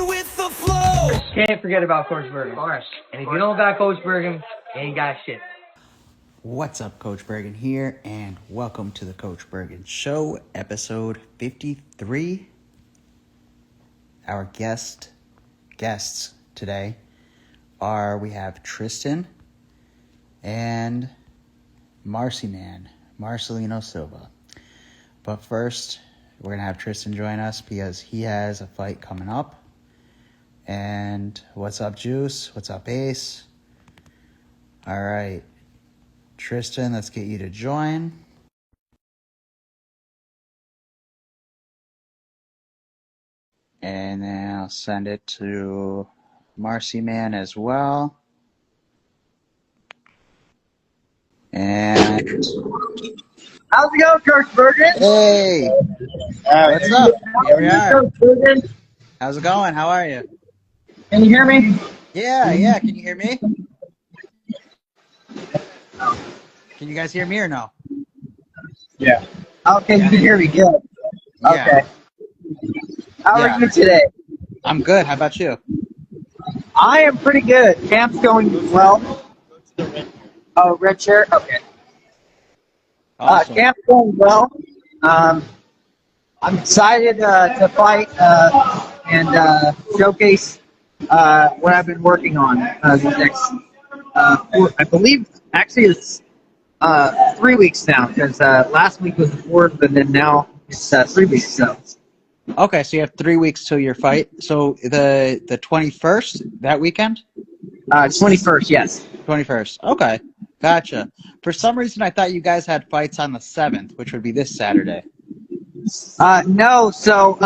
with the flow. Can't forget about Coach Bergen. Of course. And if you don't got Coach Bergen, you ain't got shit. What's up, Coach Bergen here, and welcome to the Coach Bergen Show, episode 53. Our guests today we have Tristan and MarcieMan, Marcelino Silva. But first, we're going to have Tristan join us because he has a fight coming up. And what's up, Juice? What's up, Ace? All right. Tristan, let's get you to join. And then I'll send it to MarcieMan as well. And how's it going, Coach Bergen? hey, what's up? Here we are. How's it going? How are you? Can you hear me? Yeah. Can you hear me? Can you guys hear me or no? Yeah. Okay, you can hear me good. Yeah. Okay. How are you today? I'm good. How about you? I am pretty good. Camp's going well. Oh, red chair? Okay. Awesome. Camp's going well. I'm excited to fight and showcase what I've been working on these next, I believe, actually it's 3 weeks now, because last week was the 4th, and then now it's 3 weeks. So. Okay, so you have 3 weeks till your fight. So the 21st, that weekend? 21st, yes. 21st. Okay, gotcha. For some reason, I thought you guys had fights on the 7th, which would be this Saturday. No, so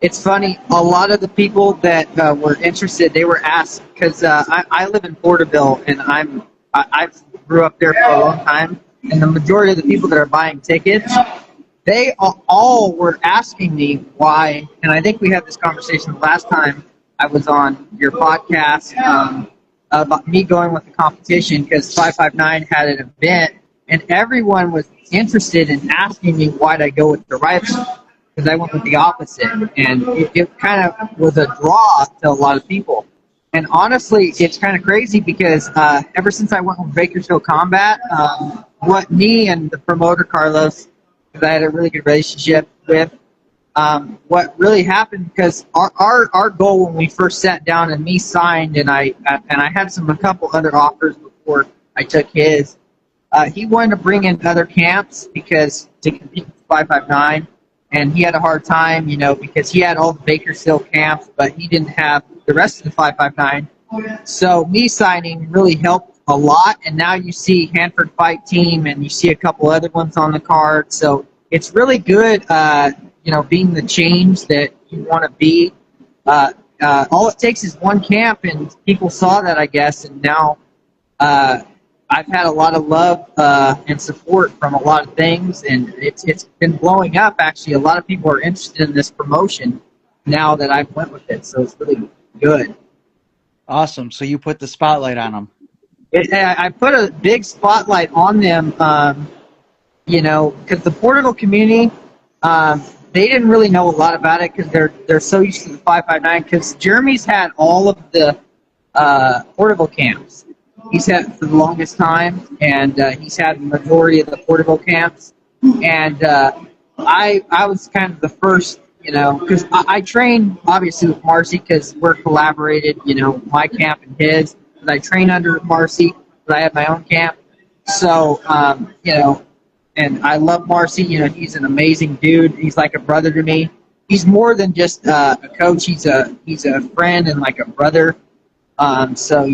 it's funny. A lot of the people that were interested, they were asked, because I live in Porterville, and I grew up there for a long time, and the majority of the people that are buying tickets, they all were asking me why, and I think we had this conversation the last time I was on your podcast about me going with the competition, because 559 had an event, and everyone was interested in asking me why'd I go with the rifle, because I went with the opposite, and it kind of was a draw to a lot of people. And honestly, it's kind of crazy because ever since I went with Bakersfield Combat, what me and the promoter Carlos, because I had a really good relationship with, what really happened, because our goal when we first sat down and me signed, and I had a couple other offers before I took his. He wanted to bring in other camps because to compete with 559, and he had a hard time, because he had all the Bakersfield camps, but he didn't have the rest of the 559. So me signing really helped a lot, and now you see Hanford Fight Team, and you see a couple other ones on the card. So it's really good, being the change that you want to be. All it takes is one camp, and people saw that, I guess, and now I've had a lot of love and support from a lot of things, and it's been blowing up, actually. A lot of people are interested in this promotion now that I've went with it, so it's really good. Awesome. So you put the spotlight on them. I put a big spotlight on them, because the Porterville community, they didn't really know a lot about it because they're so used to the 559, because Jeremy's had all of the Porterville camps. He's had for the longest time, and he's had the majority of the Porterville camps. And I was kind of the first, because I train, obviously, with Marcie because we're collaborated, my camp and his. But I train under Marcie because I have my own camp. So, and I love Marcie. He's an amazing dude. He's like a brother to me. He's more than just a coach. He's a friend and like a brother. So,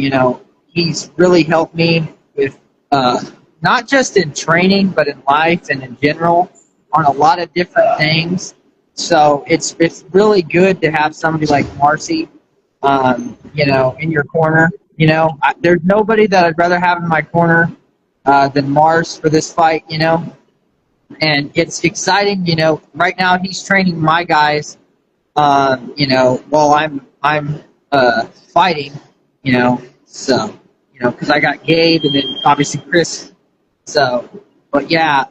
he's really helped me with not just in training, but in life and in general on a lot of different things. So it's really good to have somebody like Marcie, in your corner. There's nobody that I'd rather have in my corner than Mars for this fight. And it's exciting. Right now he's training my guys. While I'm fighting. So. Because I got Gabe and then obviously Chris. So, but yeah,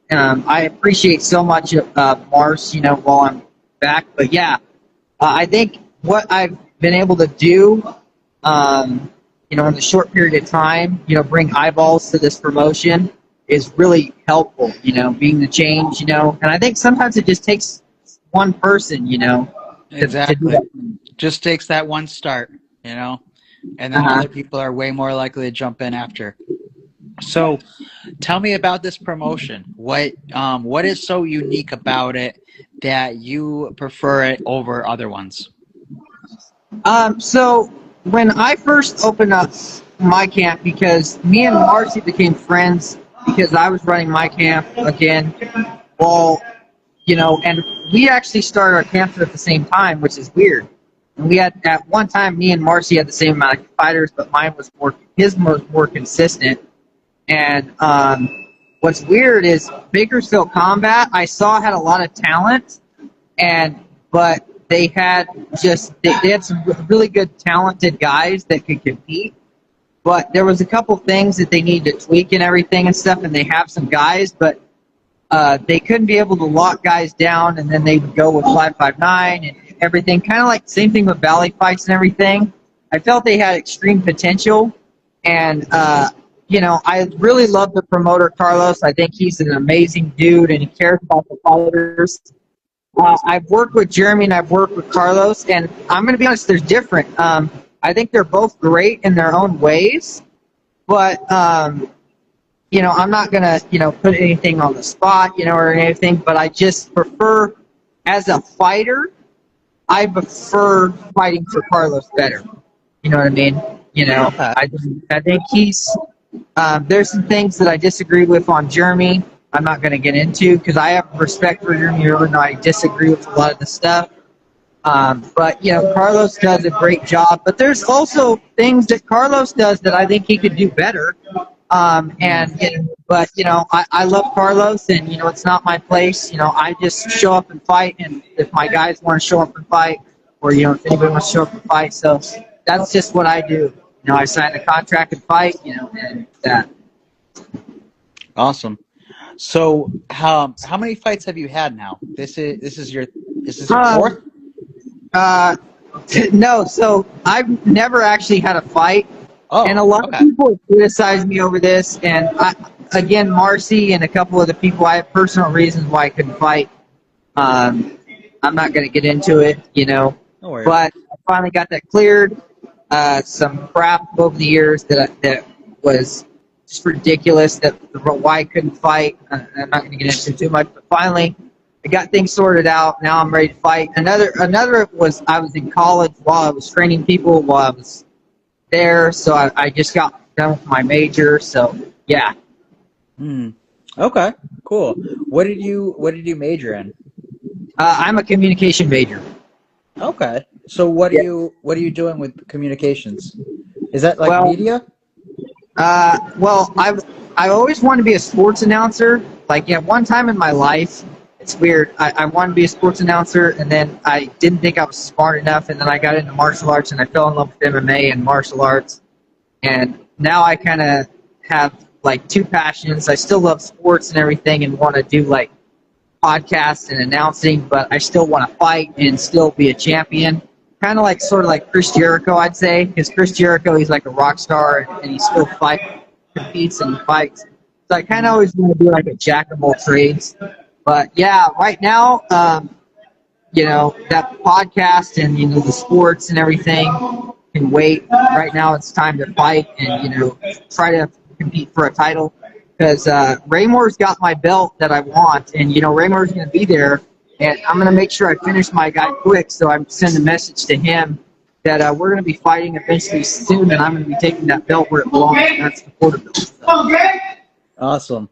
I appreciate so much of Mars, while I'm back. But yeah, I think what I've been able to do, in the short period of time, bring eyeballs to this promotion is really helpful, being the change, and I think sometimes it just takes one person, to do Exactly. that. Just takes that one start, and then Uh-huh. other people are way more likely to jump in after. So, tell me about this promotion. What is so unique about it that you prefer it over other ones? So when I first opened up my camp, because me and Marcy became friends because I was running my camp again, well, and we actually started our camps at the same time, which is weird. And we had, at one time, me and Marcy had the same amount of fighters, but his was more consistent. And what's weird is Bakersfield Combat, I saw had a lot of talent, but they had they had some really good talented guys that could compete. But there was a couple things that they needed to tweak and everything and stuff, and they have some guys, but they couldn't be able to lock guys down, and then they would go with 559 and everything. Kind of like the same thing with Valley Fights and everything. I felt they had extreme potential, and I really love the promoter Carlos. I think he's an amazing dude, and he cares about the fighters. I've worked with Jeremy and I've worked with Carlos, and I'm going to be honest, they're different. I think they're both great in their own ways, but I'm not going to put anything on the spot, or anything. But I just prefer, as a fighter, I prefer fighting for Carlos better. You know what I mean? I think he's. There's some things that I disagree with on Jeremy. I'm not going to get into because I have respect for Jeremy, even though I disagree with a lot of the stuff. But Carlos does a great job. But there's also things that Carlos does that I think he could do better. But I love Carlos, and it's not my place. I just show up and fight, and if my guys want to show up and fight, or if anybody wants to show up and fight, so that's just what I do. I sign a contract and fight. And that. Awesome. So, how many fights have you had now? This is your fourth? No. So I've never actually had a fight. Oh, and a lot of people have criticized me over this. And again, Marcy and a couple of the people, I have personal reasons why I couldn't fight. I'm not going to get into it, No worries. But I finally got that cleared. Some crap over the years that was just ridiculous, that why I couldn't fight. I'm not going to get into it too much, but finally I got things sorted out. Now I'm ready to fight. Another was I was in college while I was training people while I was there, so I just got done with my major. So yeah. Okay, cool. What did you major in? I'm a communication major. Okay. So what are you doing with communications? Is that like media? Well, I always wanted to be a sports announcer. Like, one time in my life, it's weird. I wanted to be a sports announcer, and then I didn't think I was smart enough, and then I got into martial arts, and I fell in love with MMA and martial arts. And now I kind of have, like, two passions. I still love sports and everything and want to do, like, podcasts and announcing, but I still want to fight and still be a champion. Kind of sort of like Chris Jericho, I'd say, because Chris Jericho, he's like a rock star, and he still competes and he fights. So I kind of always want to be like a jack of all trades. But yeah, right now, that podcast and the sports and everything can wait. Right now, it's time to fight and try to compete for a title. Because Raymor's got my belt that I want, and Raymor's going to be there. And I'm going to make sure I finish my guy quick, so I send a message to him that we're going to be fighting eventually soon, and I'm going to be taking that belt where it belongs, and that's the quarter belt. So. Awesome.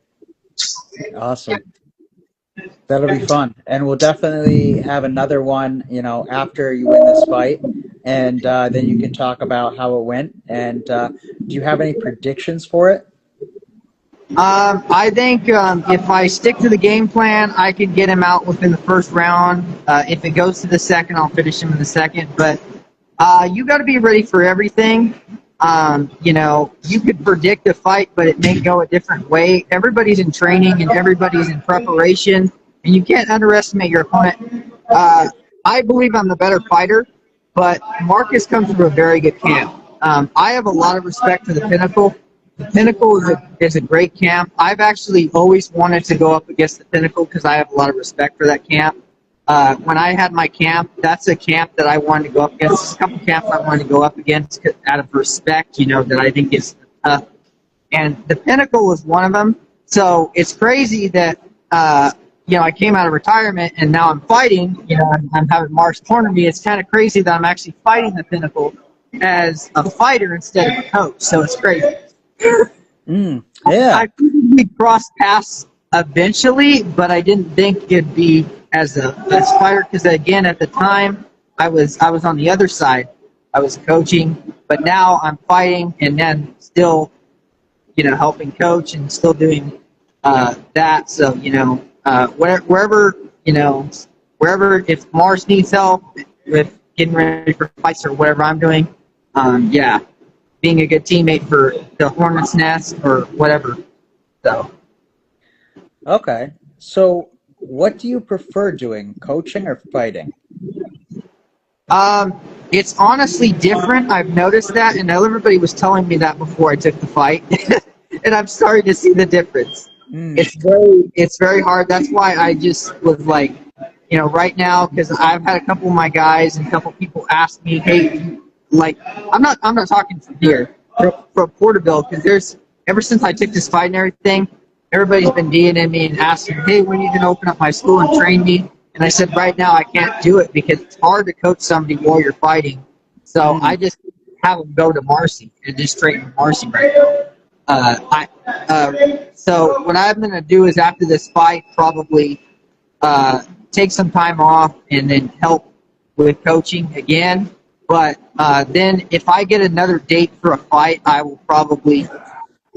That'll be fun. And we'll definitely have another one, after you win this fight, and then you can talk about how it went. And do you have any predictions for it? I think if I stick to the game plan, I can get him out within the first round. If it goes to the second, I'll finish him in the second. But you got to be ready for everything. You could predict a fight, but it may go a different way. Everybody's in training and everybody's in preparation, and you can't underestimate your opponent. I believe I'm the better fighter, but Marcus comes from a very good camp. I have a lot of respect for the Pinnacle. The Pinnacle is a great camp. I've actually always wanted to go up against the Pinnacle because I have a lot of respect for that camp. When I had my camp, that's a camp that I wanted to go up against. There's a couple camps I wanted to go up against out of respect, that I think is tough. And the Pinnacle was one of them. So it's crazy that, I came out of retirement and now I'm fighting. I'm having Marsh corner me. It's kind of crazy that I'm actually fighting the Pinnacle as a fighter instead of a coach. So it's crazy. Yeah. I probably crossed paths eventually, but I didn't think it'd be as a fighter because, again, at the time I was on the other side. I was coaching, but now I'm fighting and then still, helping coach and still doing that. So wherever if Mars needs help with getting ready for fights or whatever I'm doing, being a good teammate for the Hornets Nest or whatever. So. Okay. So what do you prefer doing, coaching or fighting? It's honestly different. I've noticed that, and everybody was telling me that before I took the fight, and I'm starting to see the difference. It's very hard. That's why I just was like, right now, because I've had a couple of my guys and a couple of people ask me, hey, like, I'm not talking from here, from Porterville, because ever since I took this fight and everything, everybody's been DMing me and asking, hey, when are you going to open up my school and train me? And I said, right now I can't do it because it's hard to coach somebody while you're fighting. So I just have them go to Marcie and just train with Marcie right now. So what I'm going to do is after this fight probably take some time off and then help with coaching again. But then if I get another date for a fight, I will probably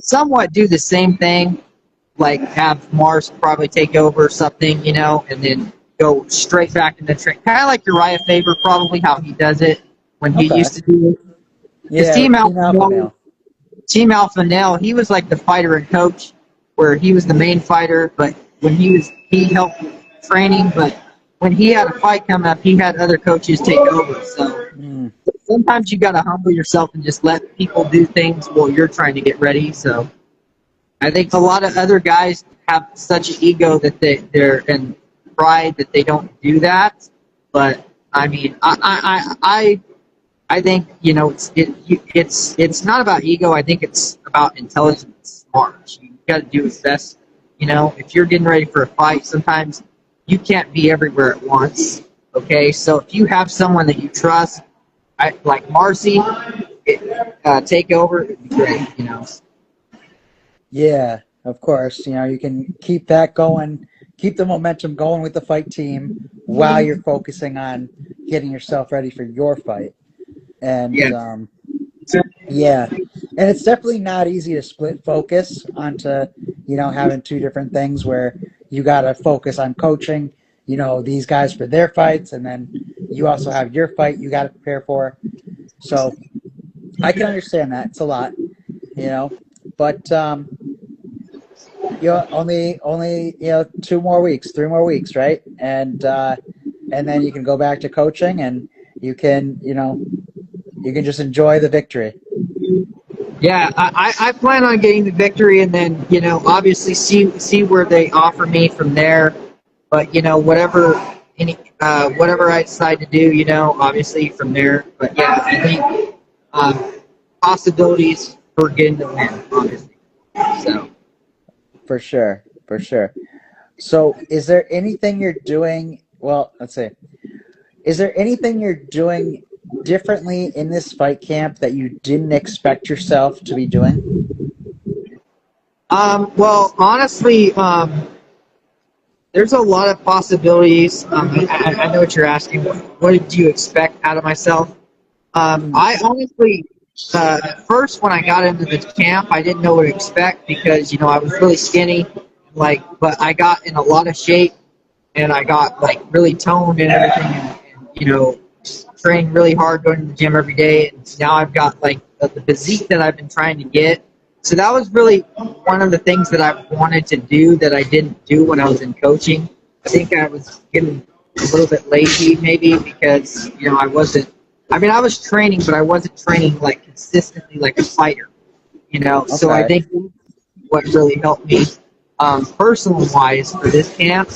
somewhat do the same thing, like have Mars probably take over or something, and then go straight back into train. Kind of like Uriah Faber, probably how he does it when he used to do it. Yeah, Team Alpha Male, he was like the fighter and coach, where he was the main fighter, but when he helped training, but when he had a fight coming up, he had other coaches take over. So sometimes you got to humble yourself and just let people do things while you're trying to get ready. So I think a lot of other guys have such an ego that they're and pride that they don't do that. But I mean, I think it's not about ego. I think it's about intelligence, smart. You got to do what's best. If you're getting ready for a fight, sometimes you can't be everywhere at once. Okay, so if you have someone that you trust, like Marcie, take over, it'd be great. Yeah, of course. You can keep that going. Keep the momentum going with the fight team while you're focusing on getting yourself ready for your fight. And and it's definitely not easy to split focus onto, having two different things where you got to focus on coaching, these guys for their fights, and then you also have your fight you got to prepare for. So I can understand that. It's a lot, but only 3 more weeks, right? And then you can go back to coaching, and you can just enjoy the victory. Yeah, I plan on getting the victory, and then obviously see where they offer me from there. But whatever I decide to do, obviously from there. But yeah, I think possibilities for getting the win, obviously. So. For sure. So is there anything you're doing, let's see. Is there anything you're doing differently in this fight camp that you didn't expect yourself to be doing? Well, honestly, there's a lot of possibilities. I know what you're asking. What did you expect out of myself? I honestly... at first, when I got into the camp, I didn't know what to expect because, I was really skinny, but I got in a lot of shape and I got, really toned and everything and trained really hard, going to the gym every day. And now I've got, the physique that I've been trying to get. So that was really one of the things that I wanted to do that I didn't do when I was in coaching. I think I was getting a little bit lazy maybe because, I wasn't I mean, I was training, but I wasn't training like consistently like a fighter, you know. So I think what really helped me, personal wise for this camp,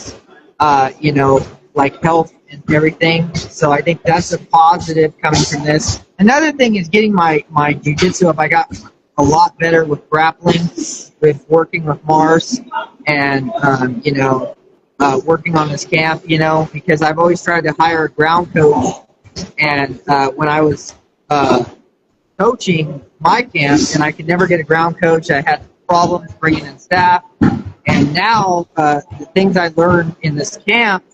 you know, like health and everything. So I think that's a positive coming from this. Another thing is getting my jiu-jitsu up. I got a lot better with grappling, with working with Mars, and you know, working on this camp. You know, because I've always tried to hire a ground coach, and when I was coaching my camp, and I could never get a ground coach. I had problems bringing in staff, and now the things I learned in this camp,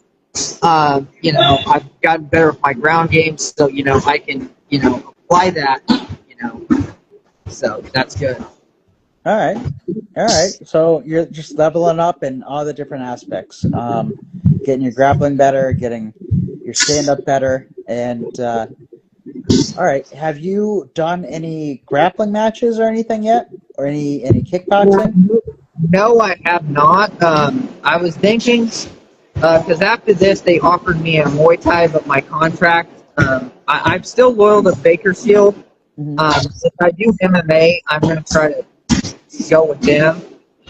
you know, I've gotten better with my ground game, so you know I can, you know, apply that, you know, so that's good. All right. So you're just leveling up in all the different aspects, getting your grappling better, getting your stand-up better, and all right. Have you done any grappling matches or anything yet, or any kickboxing? No, I have not. I was thinking, because after this they offered me a Muay Thai, but my contract, I'm still loyal to Bakersfield. If I do MMA, I'm going to try to go with them.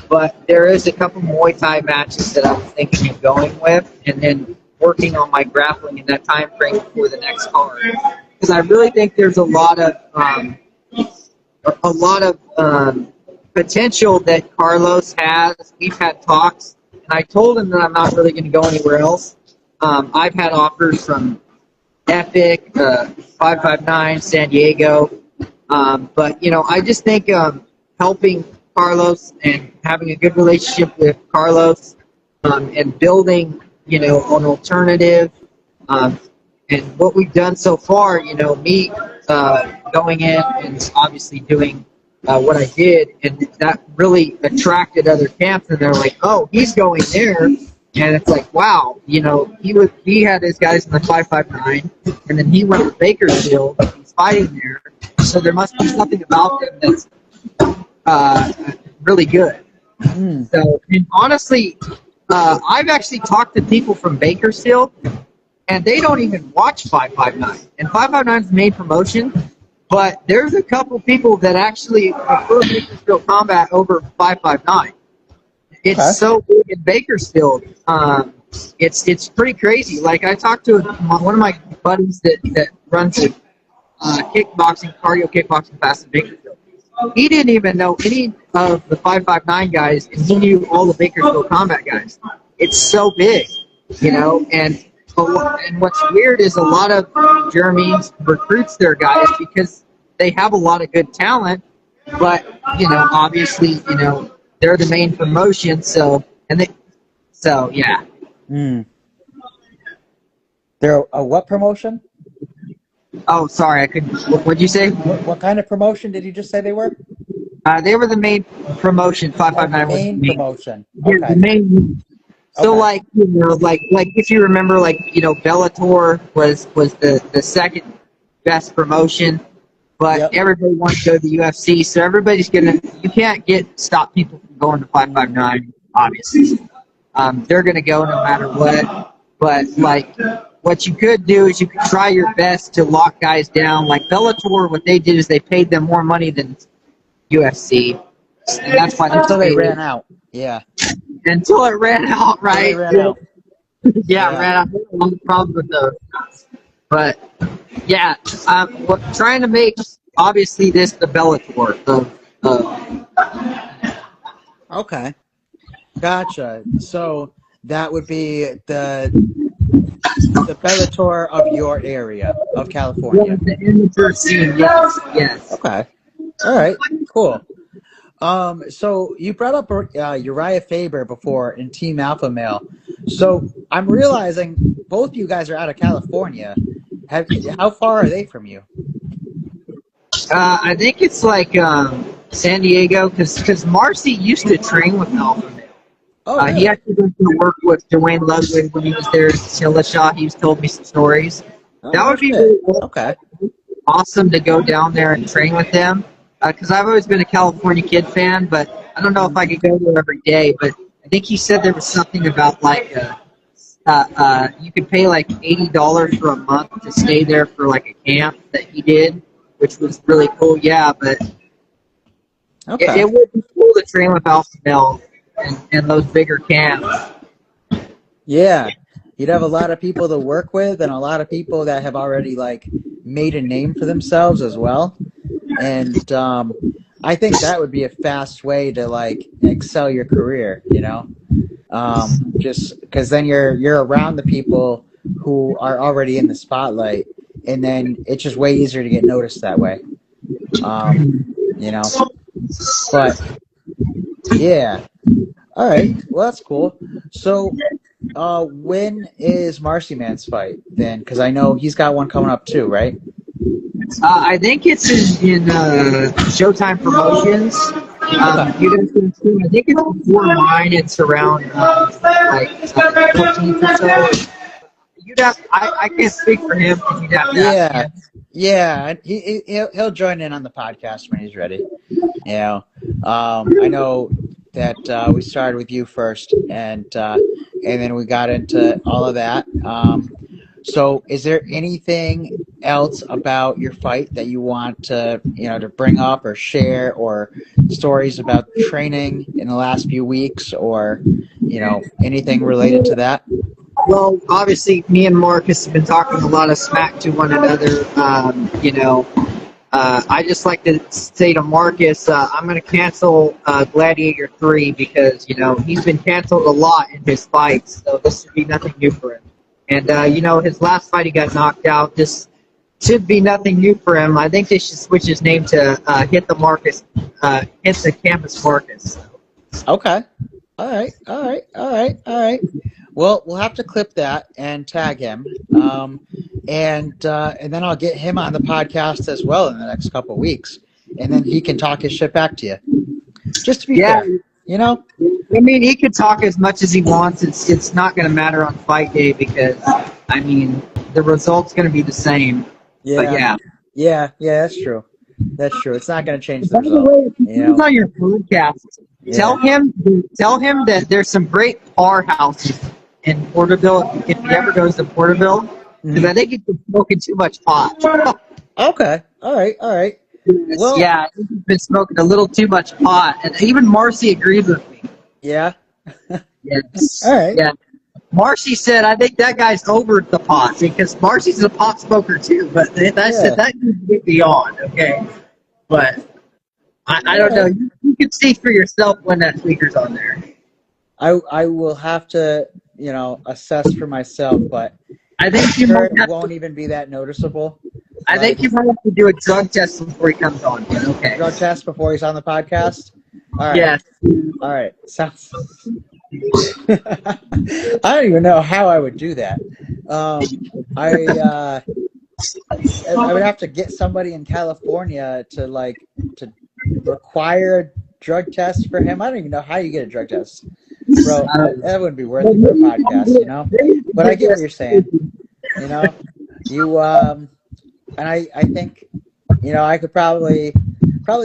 But there is a couple Muay Thai matches that I'm thinking of going with, and then working on my grappling in that time frame before the next card. Because I really think there's a lot of potential that Carlos has. We've had talks, and I told him that I'm not really going to go anywhere else. I've had offers from Epic, 559, San Diego, but you know, I just think helping Carlos and having a good relationship with Carlos, and building, you know, an alternative, and what we've done so far, you know, me going in and obviously doing what I did, and that really attracted other camps, and they're like, oh, he's going there, and it's like, wow, you know, he had his guys in the 559, and then he went to Bakersfield, he's fighting there, so there must be something about him that's really good. So, and honestly, I've actually talked to people from Bakersfield, and they don't even watch 559. And 559 is the main promotion, but there's a couple people that actually prefer Bakersfield Combat over 559. It's so big in Bakersfield. It's pretty crazy. Like, I talked to one of my buddies that runs a kickboxing, cardio kickboxing class in Bakersfield. He didn't even know any of the 559 guys, and he knew all the Bakersfield Combat guys. It's so big, you know, and what's weird is a lot of Germans recruits their guys because they have a lot of good talent, but, you know, obviously, you know, they're the main promotion, so yeah. They're a what promotion? Oh, sorry, I couldn't. What'd you say? What kind of promotion did you just say they were? They were the main promotion. 559 was the main promotion. Okay. Yeah, the main. So, like, you know, like if you remember, like, you know, Bellator was the second best promotion, but everybody wants to go to the UFC, so everybody's you can't stop people from going to 559, obviously. They're gonna go no matter what, but like, what you could do is you could try your best to lock guys down. Like Bellator, what they did is they paid them more money than UFC, and that's why they ran out. Yeah. Until it ran out, right? Ran out. Yeah, ran out. A lot of problems with those. But yeah, trying to make obviously this the Bellator. Okay, gotcha. So that would be the Bellator of your area of California. Yeah, the amateur scene. Yes. Okay. All right. Cool. So you brought up Uriah Faber before in Team Alpha Male. So I'm realizing both you guys are out of California. How far are they from you? I think it's like San Diego, because Marcy used to train with Alpha Male. Oh, really? He actually went to work with Dwayne Ludwig when he was there at Chillishaw. He's told me some stories. That would be really awesome to go down there and train with them. Because I've always been a California Kid fan, but I don't know if I could go there every day. But I think he said there was something about like you could pay like $80 for a month to stay there for like a camp that he did, which was really cool. Yeah, but Okay. it would be cool to train with Alpha Male and those bigger camps. Yeah. You'd have a lot of people to work with and a lot of people that have already like made a name for themselves as well. And I think that would be a fast way to like excel your career, you know? Just because then you're around the people who are already in the spotlight, and then it's just way easier to get noticed that way. You know, but yeah. All right. Well, that's cool. So, when is MarcieMan's fight then? Because I know he's got one coming up too, right? I think it's in Showtime Promotions. You guys can see, I think it's before mine. It's around like 14th or so. I can't speak for him because you'd have to ask him. Yeah. He'll join in on the podcast when he's ready. You know, I know that we started with you first, and then we got into all of that. So is there anything else about your fight that you want to bring up or share, or stories about training in the last few weeks, or, anything related to that? Well, obviously, me and Marcus have been talking a lot of smack to one another. I just like to say to Marcus, I'm going to cancel Gladiator 3 because, he's been canceled a lot in his fights, so this should be nothing new for him. And, his last fight he got knocked out. This should be nothing new for him. I think they should switch his name to Hit the Campus Marcus. Okay. All right. Well, we'll have to clip that and tag him. And then I'll get him on the podcast as well in the next couple of weeks. And then he can talk his shit back to you. Just to be fair, I mean, he could talk as much as he wants. It's not going to matter on fight day because, the result's going to be the same. Yeah. But Yeah, that's true. That's true. It's not going to change the by the result. way, if he's on your podcast, tell him that there's some great bar houses in Porterville if he ever goes to Porterville. Because I think he's been smoking too much pot. Okay. All right. Well, yeah, I think he's been smoking a little too much pot. And even Marcie agreed with me. Yeah. Yes. All right. Yeah. Marcie said, I think that guy's over the pot because Marcie's a pot smoker too. But said that needs to get beyond, okay? But I don't know. You can see for yourself when that tweaker's on there. I will have to, assess for myself, but I think it won't even be that noticeable. I think you might have to do a drug test before he comes on. But okay. Drug test before he's on the podcast? All right. Yes. All right. Sounds. I don't even know how I would do that. I would have to get somebody in California to require a drug test for him. I don't even know how you get a drug test, bro. That wouldn't be worth it for a podcast, But I get what you're saying. And I think, I could probably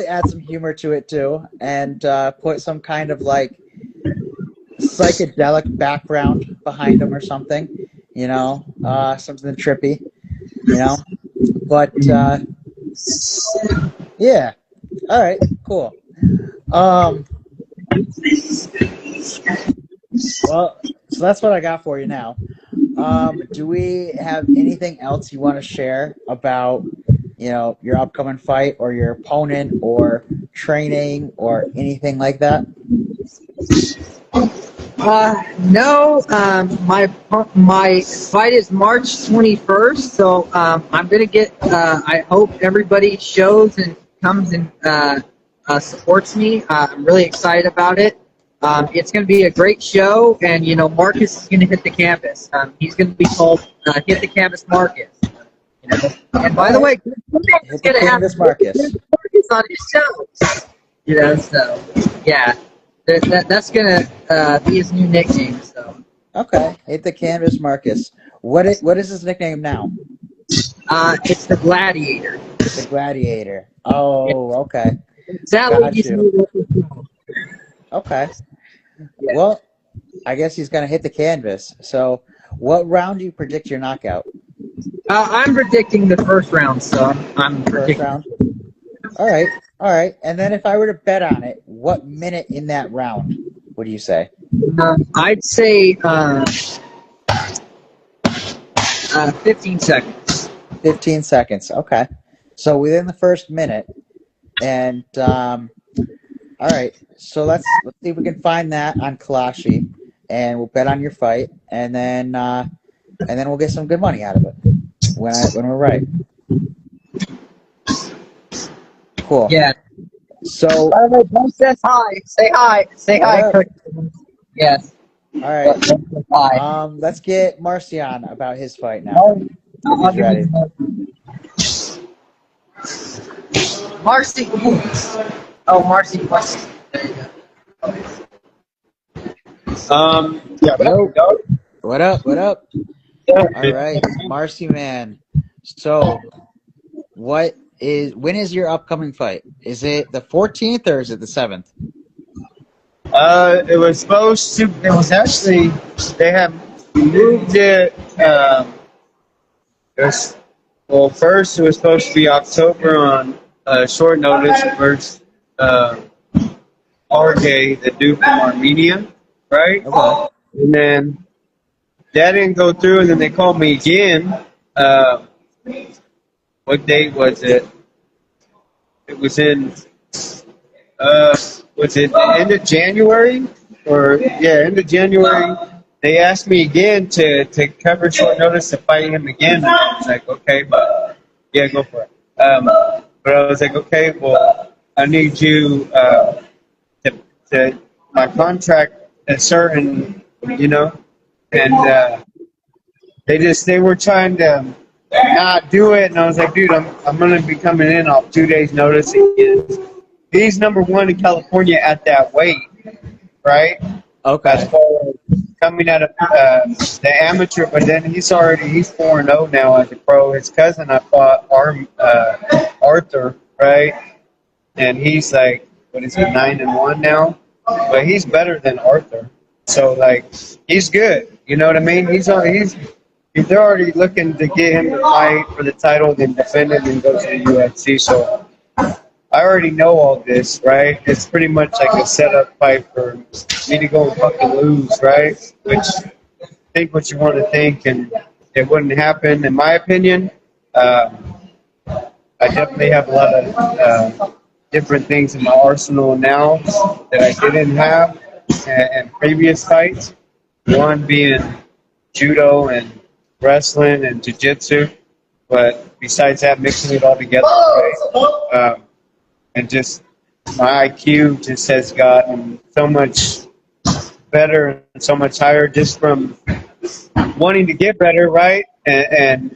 add some humor to it too, and put some kind of psychedelic background behind him or something, something trippy, but yeah. All right, cool. Well, so that's what I got for you now. Do we have anything else you want to share about, your upcoming fight or your opponent or training or anything like that? No. My fight is March 21st, so I'm gonna get. I hope everybody shows and comes and supports me. I'm really excited about it. It's going to be a great show, and Marcus is going to hit the canvas. He's going to be called Hit the Canvas Marcus. And by the way, he's going to have Marcus on his show. So yeah, that's going to be his new nickname. So okay, Hit the Canvas Marcus. What is his nickname now? It's the Gladiator. The Gladiator. Oh, okay. Okay. Yeah. Well, I guess he's going to hit the canvas. So What round do you predict your knockout? I'm predicting the first round, so I'm First predicting. round? All right. And then if I were to bet on it, what minute in that round would you say? I'd say 15 seconds. 15 seconds. Okay. So within the first minute. And all right. So let's see if we can find that on Kalashi, and we'll bet on your fight, and then we'll get some good money out of it when we're right. Cool. Yeah. So By the way, don't say hi. Say hi. Say hi. What up? Yes. all right. Hi. Let's get Marcie on about his fight now. I'll He's ready. Marcie. Oh, Marcie. There you go. Yeah, Yo. What up? All right, Marcie Man. So, when is your upcoming fight? Is it the 14th or is it the 7th? It was supposed to. It was actually. They have moved it. First it was supposed to be October on short notice versus RJ, the dude from Armenia, right? Okay. And then that didn't go through, and then they called me again. What date was it? It was in. Was it the end of January? End of January. They asked me again to cover short notice to fight him again. I was like, okay, but yeah, go for it. But I was like, okay, well, I need you to my contract is certain, and they were trying to not do it, and I was like, dude, I'm gonna be coming in off 2 days notice again. He's number one in California at that weight, right? Okay. As far as coming out of the amateur, but then he's 4-0 now as a pro. His cousin I fought, Arthur, right? And he's like, what is he, 9-1 now? But he's better than Arthur. So like, he's good. You know what I mean? They're already looking to get him to fight for the title, then defend it, and go to the UFC. So I already know all this, right? It's pretty much like a setup fight for me to go and fucking lose, right? Which, think what you want to think, and it wouldn't happen, in my opinion. I definitely have a lot of different things in my arsenal now that I didn't have in previous fights. One being judo and wrestling and jiu-jitsu, but besides that, mixing it all together, right? And just my IQ just has gotten so much better and so much higher just from wanting to get better, right? And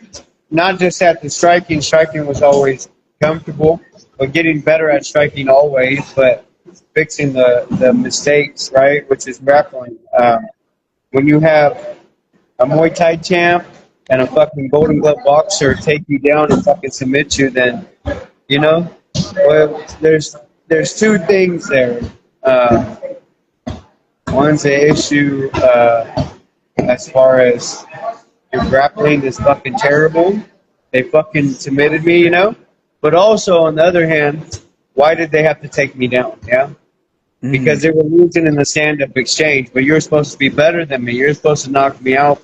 not just at the striking. Striking was always comfortable, but getting better at striking always, but fixing the mistakes, right? Which is grappling. When you have a Muay Thai champ and a fucking Golden Glove boxer take you down and fucking submit you, then, well, there's two things there. One's the issue as far as your grappling is fucking terrible. They fucking submitted me, But also, on the other hand, why did they have to take me down, yeah? Mm-hmm. Because they were losing in the stand-up exchange, but you're supposed to be better than me. You're supposed to knock me out,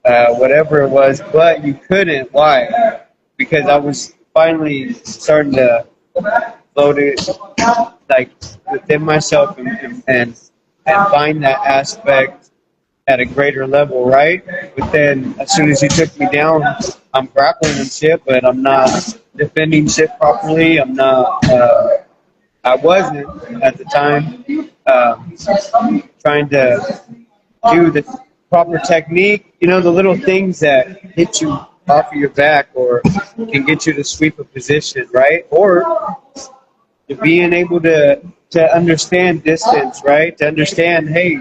whatever it was, but you couldn't. Why? Because I was finally starting to load it like within myself and find that aspect at a greater level, right? But then as soon as you took me down, I'm grappling and shit, but I'm not defending shit properly. I'm not, I wasn't at the time trying to do the proper technique, the little things that hit you off of your back or can get you to sweep a position, right? Or to being able to understand distance, right? To understand, hey,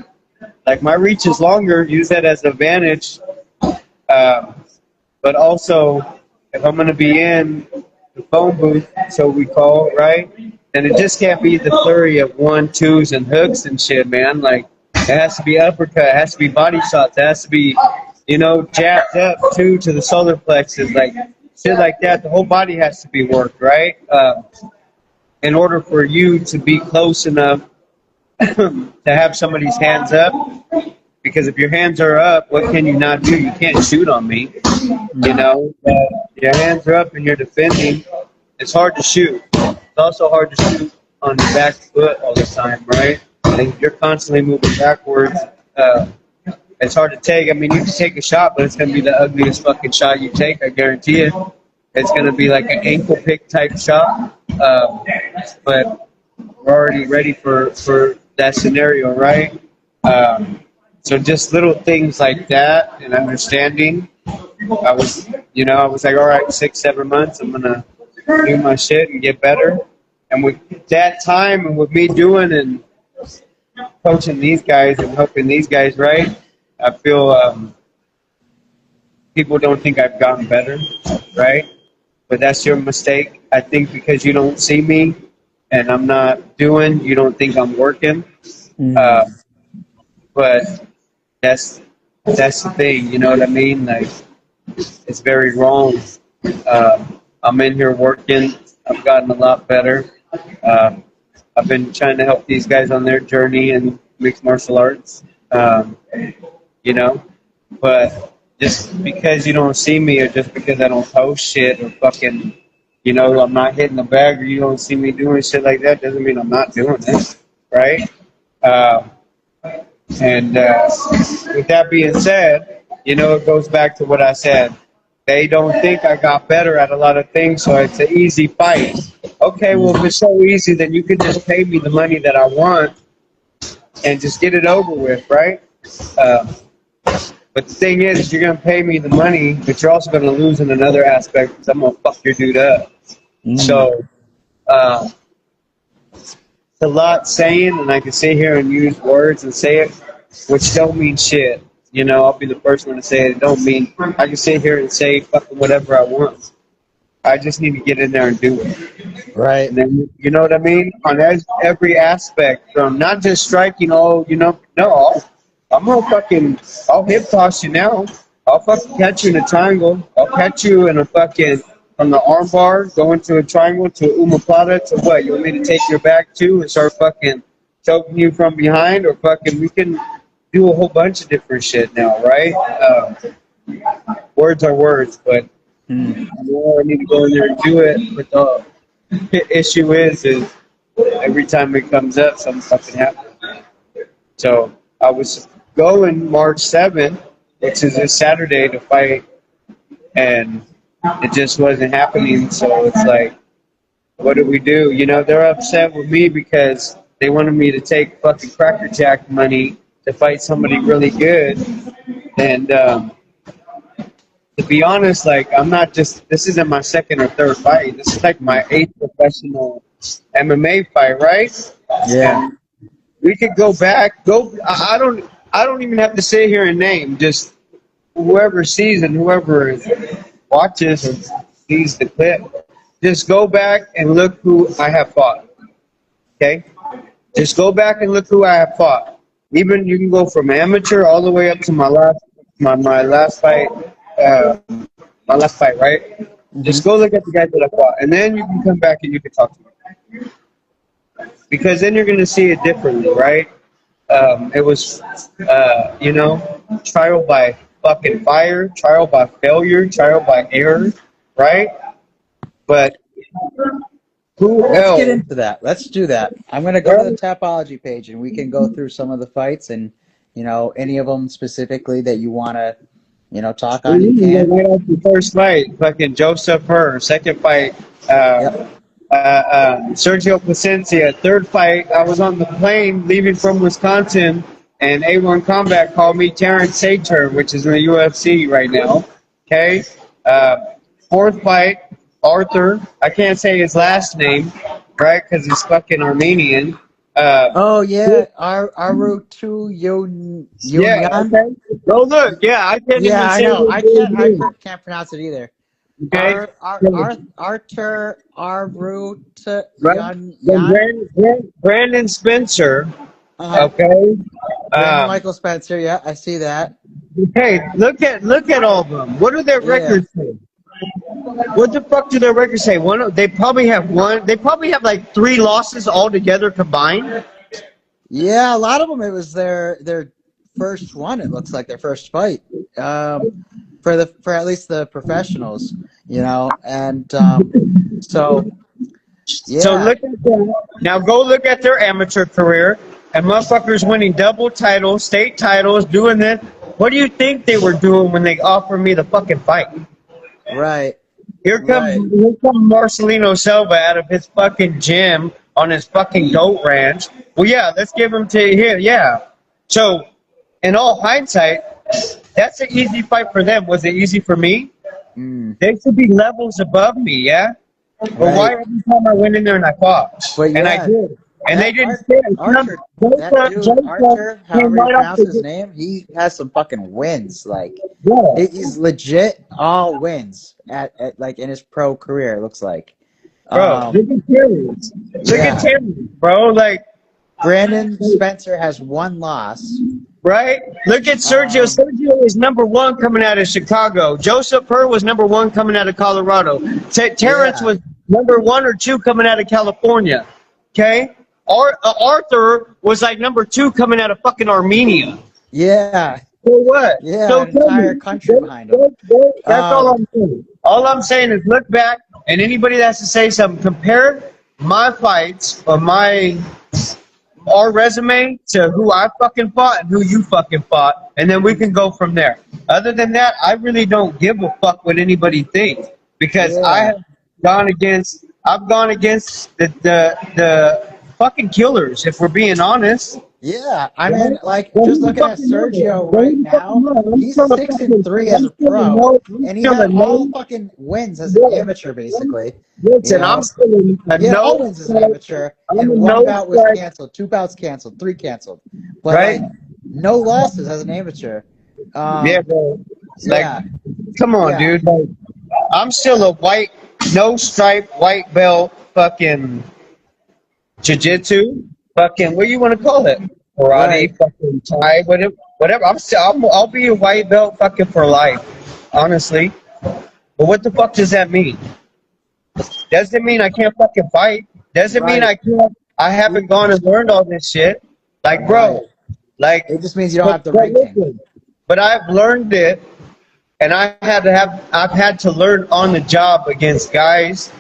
like my reach is longer, use that as an advantage. But also, if I'm going to be in the phone booth, so we call, right? And it just can't be the flurry of 1-2s and hooks and shit, man. Like, It has to be uppercut. It has to be body shots. It has to be, jabbed up too to the solar plexus, like shit like that. The whole body has to be worked, right? In order for you to be close enough to have somebody's hands up. Because if your hands are up, what can you not do? You can't shoot on me. Your hands are up and you're defending. It's hard to shoot. It's also hard to shoot on your back foot all the time, right? And if you're constantly moving backwards, it's hard to take. I mean, you can take a shot, but it's going to be the ugliest fucking shot you take, I guarantee it. It's going to be like an ankle pick type shot. But we're already ready for that scenario, right? So just little things like that and understanding. I was like, all right, 6-7 months, I'm going to do my shit and get better. And with that time and with me doing and coaching these guys and helping these guys, right, I feel people don't think I've gotten better, right? But that's your mistake. I think because you don't see me and I'm not doing, you don't think I'm working. But that's the thing, you know what I mean? Like, it's very wrong. I'm in here working. I've gotten a lot better. I've been trying to help these guys on their journey in mixed martial arts. But just because you don't see me or just because I don't post shit or fucking, I'm not hitting the bag or you don't see me doing shit like that doesn't mean I'm not doing it, right? And with that being said, it goes back to what I said. They don't think I got better at a lot of things, so it's an easy fight. Okay, well, if it's so easy, then you could just pay me the money that I want and just get it over with, right? But the thing is, you're going to pay me the money, but you're also going to lose in another aspect because I'm going to fuck your dude up. So it's a lot saying, and I can sit here and use words and say it, which don't mean shit. I'll be the first one to say it. It don't mean I can sit here and say fucking whatever I want. I just need to get in there and do it. Right. And then, you know what I mean? On every aspect, from not just striking, no, I'm gonna I'll hip toss you now. I'll fucking catch you in a triangle. I'll catch you in a fucking, from the arm bar, go into a triangle to a omoplata to what? You want me to take your back too and start fucking choking you from behind? Or fucking, we can do a whole bunch of different shit now, right? Words are words, but I need to go in there and do it. But the issue is every time it comes up, something fucking happens. So I was going March 7th, which is this Saturday, to fight, and it just wasn't happening. So it's like, what do we do? They're upset with me because they wanted me to take fucking Cracker Jack money to fight somebody really good. And to be honest, like, this isn't my second or third fight. This is like my 8th professional MMA fight, right? Yeah. And we could go back. I don't even have to sit here and name. Just whoever sees and whoever watches or sees the clip, just go back and look who I have fought. Okay? Just go back and look who I have fought. Even you can go from amateur all the way up to my last fight. My last fight, right? Just go look at the guys that I fought, and then you can come back and you can talk to me. Because then you're gonna see it differently, right? It was, trial by fucking fire, trial by failure, trial by error, right? But who else? Let's get into that. Let's do that. I'm going to go to the Tapology page, and we can go through some of the fights, and any of them specifically that you want to, talk on. You can. Right off the first fight, fucking Joseph Herr. Second fight, Sergio Placencia. Third fight, I was on the plane leaving from Wisconsin, and A1 Combat called me Terrence Sater, which is in the UFC right now. Okay. Fourth fight, Arthur. I can't say his last name, right? Because he's fucking Armenian. Arutu Yun. Yeah. Okay. Go look. Yeah, I can't. Yeah, I know. I can't pronounce it either. Okay. Arthur Arut. Right. Brandon Spencer Okay. Brandon Michael Spencer. Yeah, I see that. Hey, look at all of them. What do their Yeah. records say? What the fuck do their records say? They probably have one. They probably have like 3 losses altogether combined. Yeah, a lot of them. It was their first one. It looks like their first fight. For at least the professionals, and so yeah. So look at them. Now go look at their amateur career, and motherfuckers winning double titles, state titles, doing this. What do you think they were doing when they offered me the fucking fight? Right. Here comes Marcelino Silva out of his fucking gym on his fucking goat ranch. Well, yeah, let's give him to here. Yeah. So, in all hindsight, that's an easy fight for them. Was it easy for me? They should be levels above me, yeah? But why every time I went in there and I fought? But yeah, and I did. And they didn't say it. Archer, Archer, however you pronounce his name, he has some fucking wins. Like, he's legit all wins at like in his pro career. It looks like. Bro, look at Terrence. Look at Terrence, bro. Like, Brandon Spencer has 1 loss. Right? Look at Sergio. Sergio is number 1 coming out of Chicago. Joseph Herr was number 1 coming out of Colorado. Terrence was number 1 or 2 coming out of California. Okay? Arthur was like number 2 coming out of fucking Armenia. Yeah. So what? Yeah, so an entire country behind him. That's all I'm saying. All I'm saying is look back, and anybody that has to say something, compare my fights or our resume to who I fucking fought and who you fucking fought, and then we can go from there. Other than that, I really don't give a fuck what anybody thinks, because I've gone against the fucking killers, if we're being honest. Yeah, I mean, like, just looking at Sergio right now, he's 6-3 as a pro, and he had all fucking wins as an amateur, basically. Listen, I'm still all wins as an amateur, and 1 bout was canceled, 2 bouts canceled, 3 canceled, but like, no losses as an amateur. Bro. Like, come on, dude. Like, I'm still a white, no stripe, white belt, fucking jiu-jitsu. Fucking, what do you want to call it? Karate, fucking Thai, whatever. I'll be a white belt fucking for life, honestly. But what the fuck does that mean? Doesn't mean I can't fucking fight. Doesn't mean I haven't gone and learned all this shit. Like, bro, like, it just means you don't have the ranking. But I've learned it, and I've had to learn on the job against guys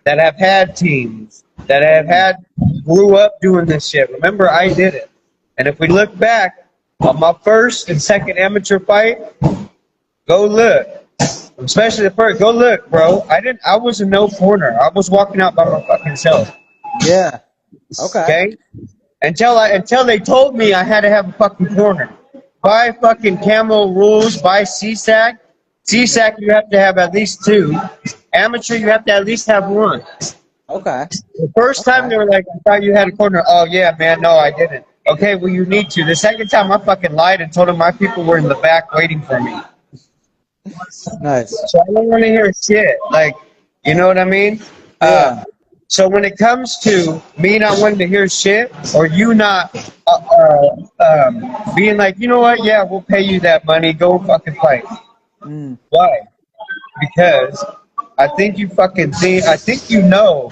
that have had teams, that grew up doing this shit. Remember, I did it. And if we look back on my first and second amateur fight, go look. Especially the first, go look, bro. I was in no corner. I was walking out by my fucking self. Yeah. Okay. Until they told me I had to have a fucking corner. By fucking camo rules, by CSAC. CSAC, you have to have at least 2. Amateur, you have to at least have 1. Okay. The first time they were like, I thought you had a corner. Oh, yeah, man. No, I didn't. Okay, well, you need to. The second time, I fucking lied and told them my people were in the back waiting for me. Nice. So I don't want to hear shit. Like, you know what I mean? Yeah. So when it comes to me not wanting to hear shit, or you not being like, you know what? Yeah, we'll pay you that money. Go fucking fight. Why? Because I think you fucking think. I think you know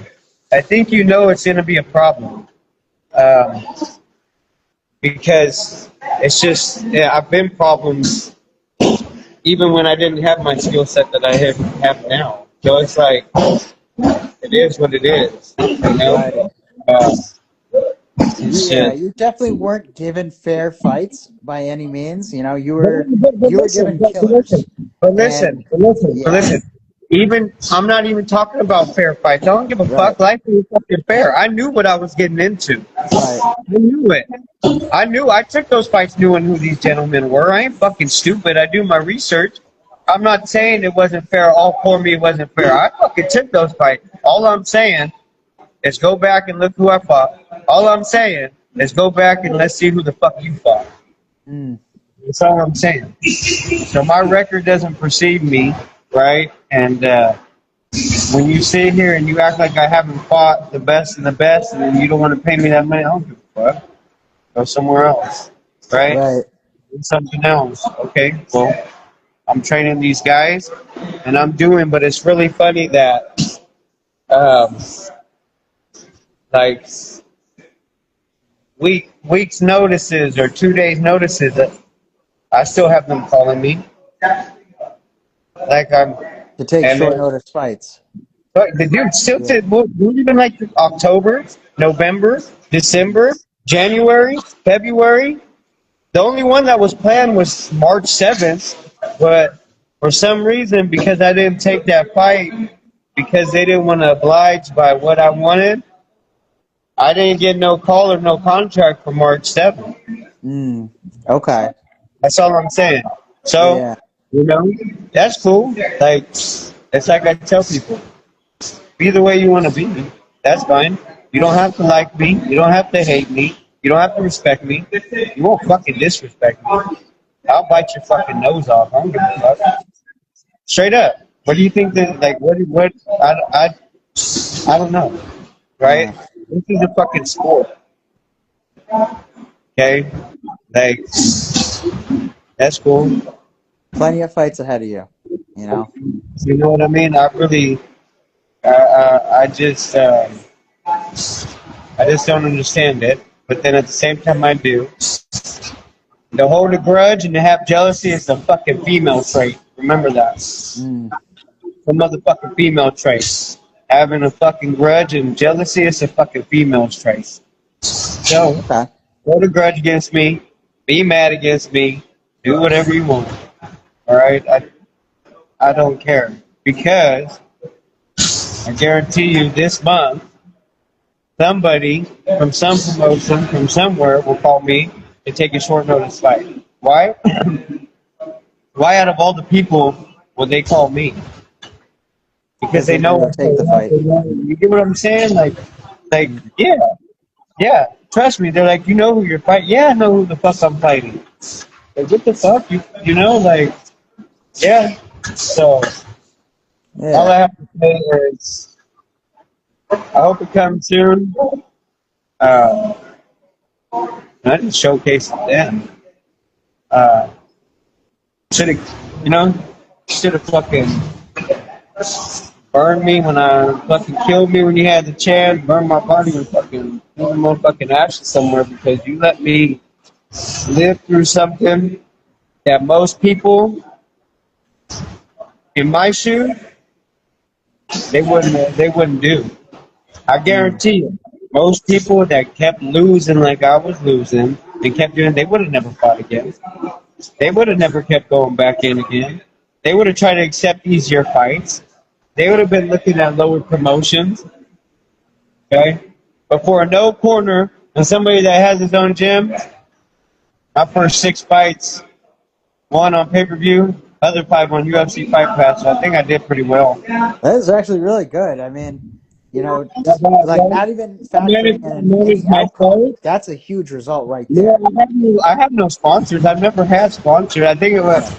it's gonna be a problem. Because it's just, I've been problems even when I didn't have my skill set that I have now. So it's like, it is what it is, you know? Yeah, you definitely weren't given fair fights by any means. You know, you were given killers. But listen. Even I'm not even talking about fair fights. I don't give a fuck. Life is fucking fair. I knew what I was getting into. I knew it. I took those fights knowing who these gentlemen were. I ain't fucking stupid. I do my research. I'm not saying it wasn't fair. All for me, it wasn't fair. I fucking took those fights. All I'm saying is go back and look who I fought. All I'm saying is go back and let's see who the fuck you fought. That's all I'm saying. So my record doesn't precede me, right? And when you sit here and you act like I haven't fought the best and then you don't want to pay me that money, I don't give a fuck. Go somewhere else, right? Right. Do something else. Okay, well, I'm training these guys, and I'm doing. But it's really funny that, um, like weeks notices or 2 days notices, I still have them calling me. Like I'm, To take and short then, notice fights. but the dude still Yeah. said, well, even like October, November, December, January, February. The only one that was planned was March 7th, but for some reason, because I didn't take that fight, because they didn't want to oblige by what I wanted, I didn't get no call or no contract for March 7th. Okay. That's all I'm saying. So, Yeah. that's cool. Like, it's like I tell people, be the way you want to be. That's fine. You don't have to like me. You don't have to hate me. You don't have to respect me. You won't fucking disrespect me. I'll bite your fucking nose off. I don't give a fuck. Straight up. What do you think that, like, what, I don't know. Right? Yeah. This is a fucking sport. Okay? Like, that's cool. Plenty of fights ahead of you. You know. You know what I mean? I really, I just don't understand it. But then at the same time, I do. To hold a grudge and to have jealousy is a fucking female trait. Remember that. The motherfucking female trait. Having a fucking grudge and jealousy is a fucking female trait. So, Okay. hold a grudge against me. Be mad against me. Do whatever you want. All right? I don't care. Because I guarantee you this month, somebody from some promotion, from somewhere, will call me and take a short notice fight. Why? Why out of all the people would they call me? Because they know you'll take the fight. You get what I'm saying? Like, yeah. Trust me. They're like, you know who you're fighting? Yeah, I know who the fuck I'm fighting. Like, what the fuck? You know, like, yeah. So, all I Yeah. have to say is, I hope it comes soon. I didn't showcase it then. Should have fucking burned me when I fucking killed me when you had the chance, burn my body and fucking put my fucking ashes somewhere because you let me live through something that most people in my shoe they wouldn't do. I guarantee you, most people that kept losing like I was losing and kept doing, they would have never fought again. They would have never kept going back in again. They would have tried to accept easier fights. They would have been looking at lower promotions. Okay? But for a no corner and somebody that has his own gym, my first 6 fights, one on pay-per-view, other 5 on UFC Fight Pass. So I think I did pretty well. That is actually really good. I mean, you know, like not even factoring in any outcome. That's a huge result right Yeah, there. I have no sponsors. I've never had sponsors. I think it was,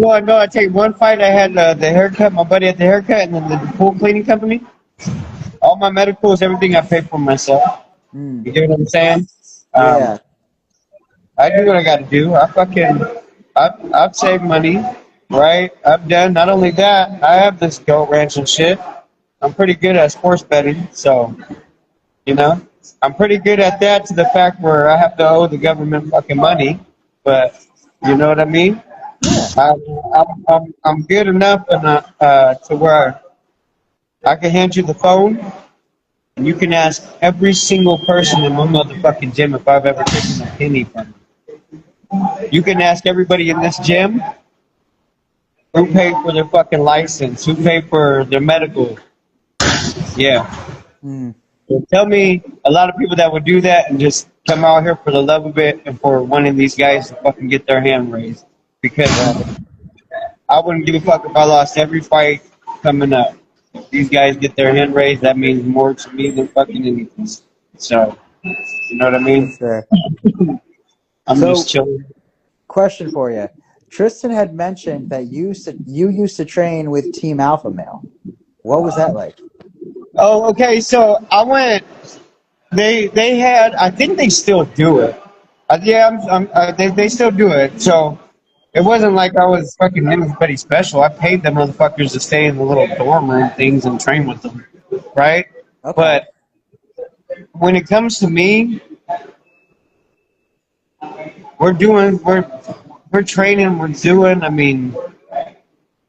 I know I take one fight. I had the haircut, my buddy had the haircut, and then the pool cleaning company. All my medicals, everything I pay for myself. You get what I'm saying? Yeah. I do what I got to do. I've saved money, right? I've done, not only that, I have this goat ranch and shit. I'm pretty good at sports betting, so, I'm pretty good at that to the fact where I have to owe the government fucking money, but you know what I mean? I'm good enough to where I can hand you the phone, and you can ask every single person in my motherfucking gym if I've ever taken a penny from them. You can ask everybody in this gym who paid for their fucking license, who paid for their medical. Yeah. So tell me a lot of people that would do that and just come out here for the love of it and for wanting these guys to fucking get their hand raised. Because I wouldn't give a fuck if I lost every fight coming up. If these guys get their hand raised, that means more to me than fucking anything. So, you know what I mean? Sure. I'm just chilling. Question for you. Tristan had mentioned that you used to train with Team Alpha Male. What was that like? Oh, okay. So I went. They had. I think they still do it. Yeah, they still do it. So it wasn't like I was fucking anybody special. I paid the motherfuckers to stay in the little dorm room things and train with them, right? Okay. But when it comes to me, we're training, we're doing. I mean,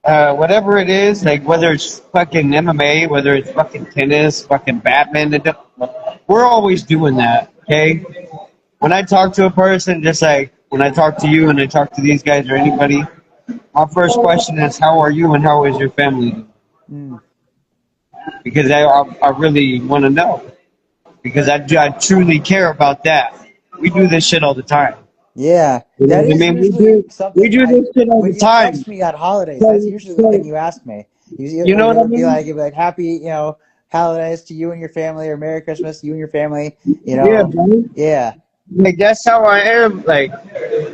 whatever it is, like whether it's fucking MMA, whether it's fucking tennis, fucking badminton, we're always doing that. Okay. When I talk to a person, just like when I talk to you and I talk to these guys or anybody, my first question is, how are you and how is your family doing? Mm. Because I really want to know. Because I truly care about that. We do this shit all the time. Yeah, You know that what I is mean? usually We something do like this shit all when the you time. text me on holidays. That's So, usually the thing so you ask me. you know what I You'll be mean? like, happy, holidays to you and your family, or Merry Christmas to you and your family. Yeah, bro. Yeah, Like that's how I am. Like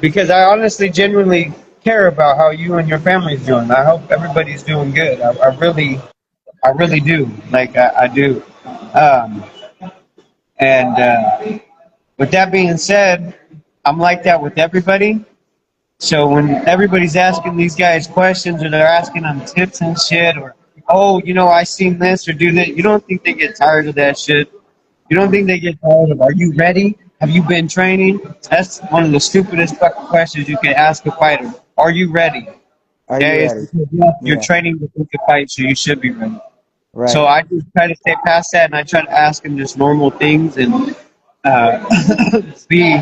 because I honestly, genuinely care about how you and your family's doing. I hope everybody's doing good. I really do. Like I do. Um, and with that being said, I'm like that with everybody. So when everybody's asking these guys questions or they're asking them tips and shit, or oh, I seen this or do that, you don't think they get tired of that shit? You don't think they get tired of, are you ready? Have you been training? That's one of the stupidest fucking questions you can ask a fighter. Are you ready? are you Okay, it's ready? because, yeah, you're Yeah, training to take a fight, so you should be ready. So right. I just try to stay past that, and I try to ask them just normal things and be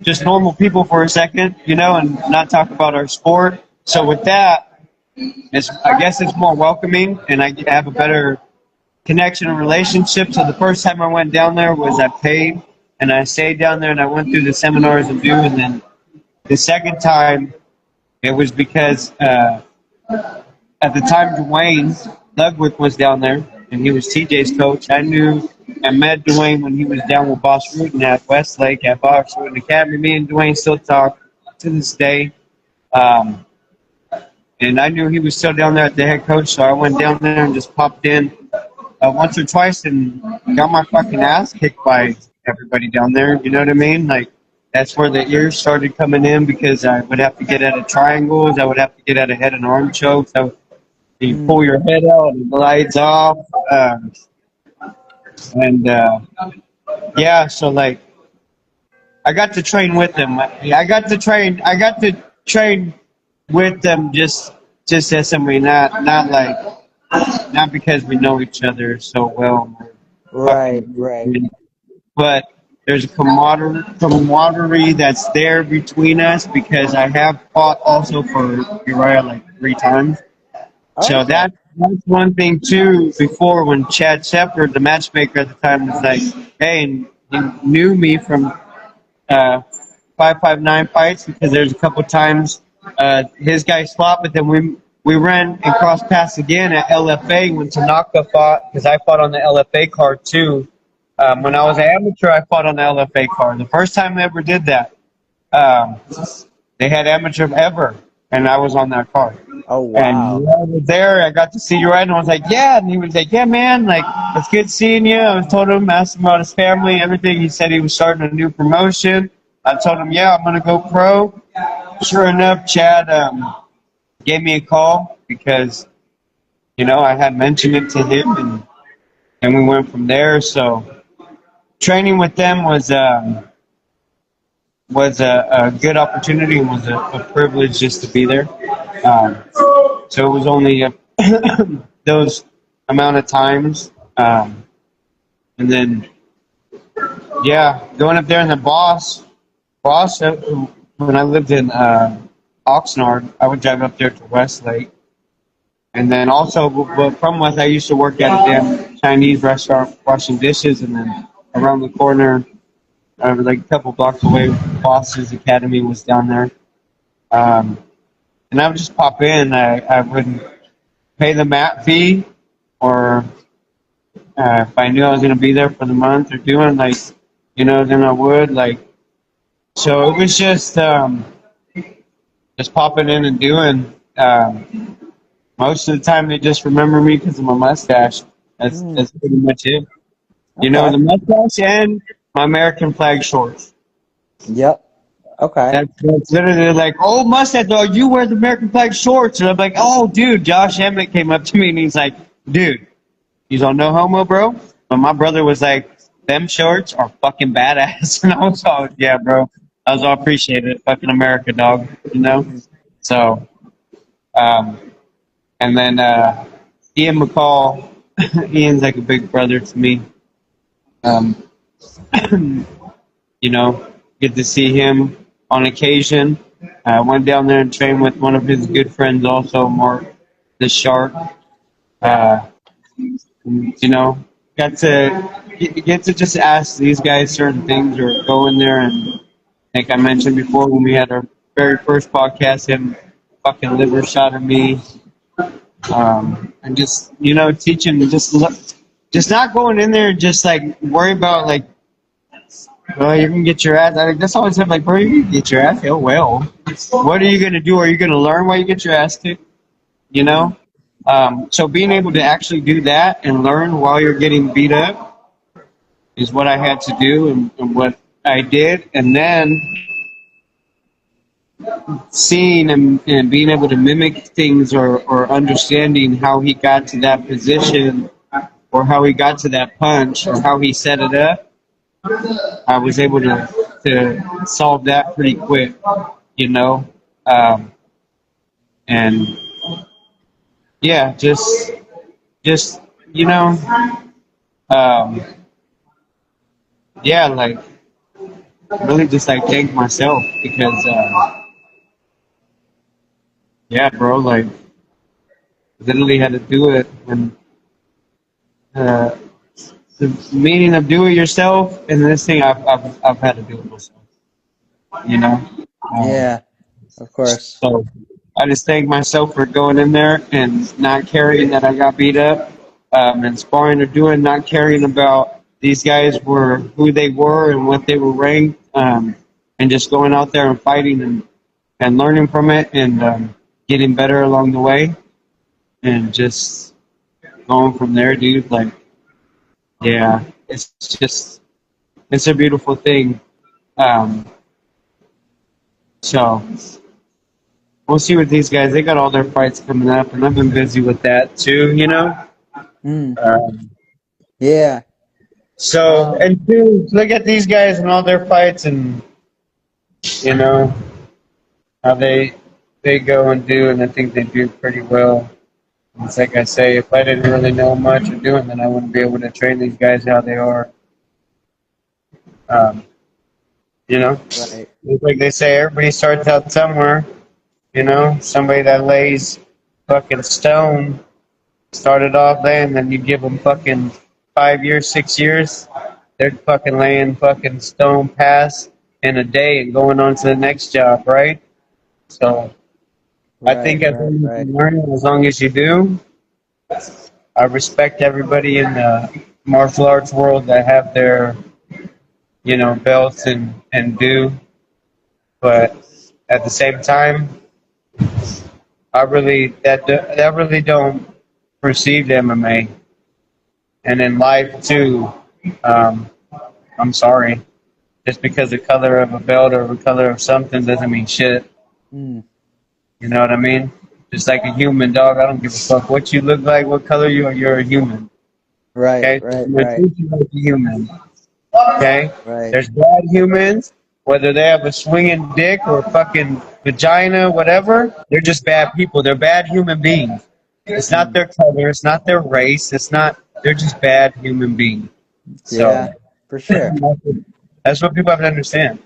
just normal people for a second, and not talk about our sport. So with that, I guess it's more welcoming, and I have a better connection and relationship. So the first time I went down there was I paid, and I stayed down there, and I went through the seminars and and then the second time it was because at the time Dwayne Ludwig was down there, and he was TJ's coach. I met Dwayne when he was down with Boss Rudin at Westlake at Boss Rudin Academy. Me and Dwayne still talk to this day. Um, and I knew he was still down there at the head coach, so I went down there and just popped in once or twice and got my fucking ass kicked by everybody down there. You know what I mean? Like, that's where the ears started coming in because I would have to get out of triangles. I would have to get out of head and arm chokes. You Mm. pull your head out and the lights off. And yeah, so like I got to train with them. I got to train with them just as somebody, not because we know each other so well. Right, right. But there's a camaraderie that's there between us because I have fought also for Uriah like 3 times. So Okay. that's one thing too. Before when Chad Shepard, the matchmaker at the time, was like, "Hey," and he knew me from 559 fights because there's a couple times his guys fought, but then we ran and crossed paths again at LFA when Tanaka fought because I fought on the LFA card too. When I was an amateur, I fought on the LFA card. The first time I ever did that, um, they had amateur ever, and I was on that card. Oh, And wow. when I was there, I got to see you right, and I was like, yeah. And he was like, yeah, man, like, it's good seeing you. I told him, asked him about his family, everything. He said he was starting a new promotion. I told him, yeah, I'm going to go pro. Sure enough, Chad gave me a call because, I had mentioned it to him, and we went from there. So training with them was a good opportunity and was a privilege just to be there. So it was only those amount of times. And then, yeah, going up there in the boss, when I lived in Oxnard, I would drive up there to Westlake. And then also, from West, I used to work at a damn Chinese restaurant washing dishes. And then around the corner, like a couple blocks away, Boss's Academy was down there. And I would just pop in. I wouldn't pay the mat fee, or if I knew I was going to be there for the month or doing, like, then I would. Like, so it was just popping in and doing. Most of the time, they just remember me because of my mustache. That's pretty much it. Okay. The mustache and my American flag shorts. Yep. Okay. That's literally like, oh, mustache dog, you wear the American flag shorts. And I'm like, oh, dude, Josh Emmett came up to me and he's like, dude, he's on no homo, bro. But my brother was like, them shorts are fucking badass. And I was all, yeah, bro. I was all appreciate it. Fucking America, dog. You know? So, and then Ian McCall, Ian's like a big brother to me. You know, get to see him on occasion. I went down there and trained with one of his good friends also, Mark the Shark. You know, get to just ask these guys certain things or go in there and, like I mentioned before when we had our very first podcast, him fucking liver shot at me. And just, you know, teaching, just not going in there and just like worry about like, well, you're gonna get your ass. That's always him like, bro, you can get your ass. Oh well, what are you gonna do? Are you gonna learn while you get your ass kicked? You know. So being able to actually do that and learn while you're getting beat up is what I had to do and what I did, and then seeing and being able to mimic things or understanding how he got to that position or how he got to that punch or how he set it up. I was able to solve that pretty quick, you know, and yeah, just you know, yeah, like really just like thank myself because yeah, bro, like literally had to do it and the meaning of do it yourself and this thing I've had to do it myself, you know. Yeah. Of course. So I just thank myself for going in there and not caring that I got beat up, and sparring or doing, not caring about these guys were who they were and what they were ranked, and just going out there and fighting and learning from it and getting better along the way and just going from there, dude. Like, yeah, it's a beautiful thing. So we'll see with these guys. They got all their fights coming up, and I've been busy with that too, you know. Yeah. So and two, look at these guys and all their fights, and you know how they go and do, and I think they do pretty well. It's like I say, if I didn't really know much of doing, then I wouldn't be able to train these guys how they are. You know, Right. it's like they say, everybody starts out somewhere. You know, somebody that lays fucking stone started off there, and then you give them fucking 5 years, 6 years, they're fucking laying fucking stone past in a day and going on to the next job, right? So I think as long as you learn, as long as you do, I respect everybody in the martial arts world that have their, you know, belts and do, but at the same time, I really don't perceive MMA, and in life too. I'm sorry, just because the color of a belt or the color of something doesn't mean shit. You know what I mean? Just like a human, dog. I don't give a fuck what you look like, what color you are. You're a human. Right. Okay? Right. Treat you like a human. Okay? Right. There's bad humans, whether they have a swinging dick or fucking vagina, whatever. They're just bad people. They're bad human beings. It's not their color. It's not their race. It's not. They're just bad human beings. So, Yeah, for sure. that's what people have to understand.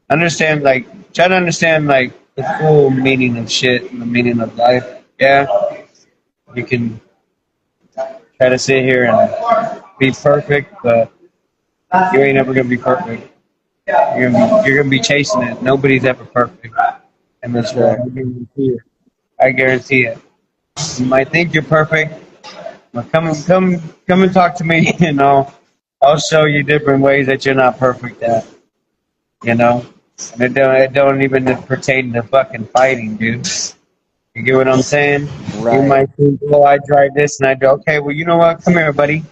Understand, like, try to understand, like, the full meaning of shit and the meaning of life. Yeah, you can try to sit here and be perfect, but you ain't ever gonna be perfect. You're gonna be chasing it. Nobody's ever perfect in this world. I guarantee it. I guarantee it. You might think you're perfect, but come and talk to me, and I'll show you different ways that you're not perfect at. You know. And it don't even pertain to fucking fighting, dude. You get what I'm saying? Right. You might think, oh, I tried this and I do. Okay, well, you know what? Come here, buddy.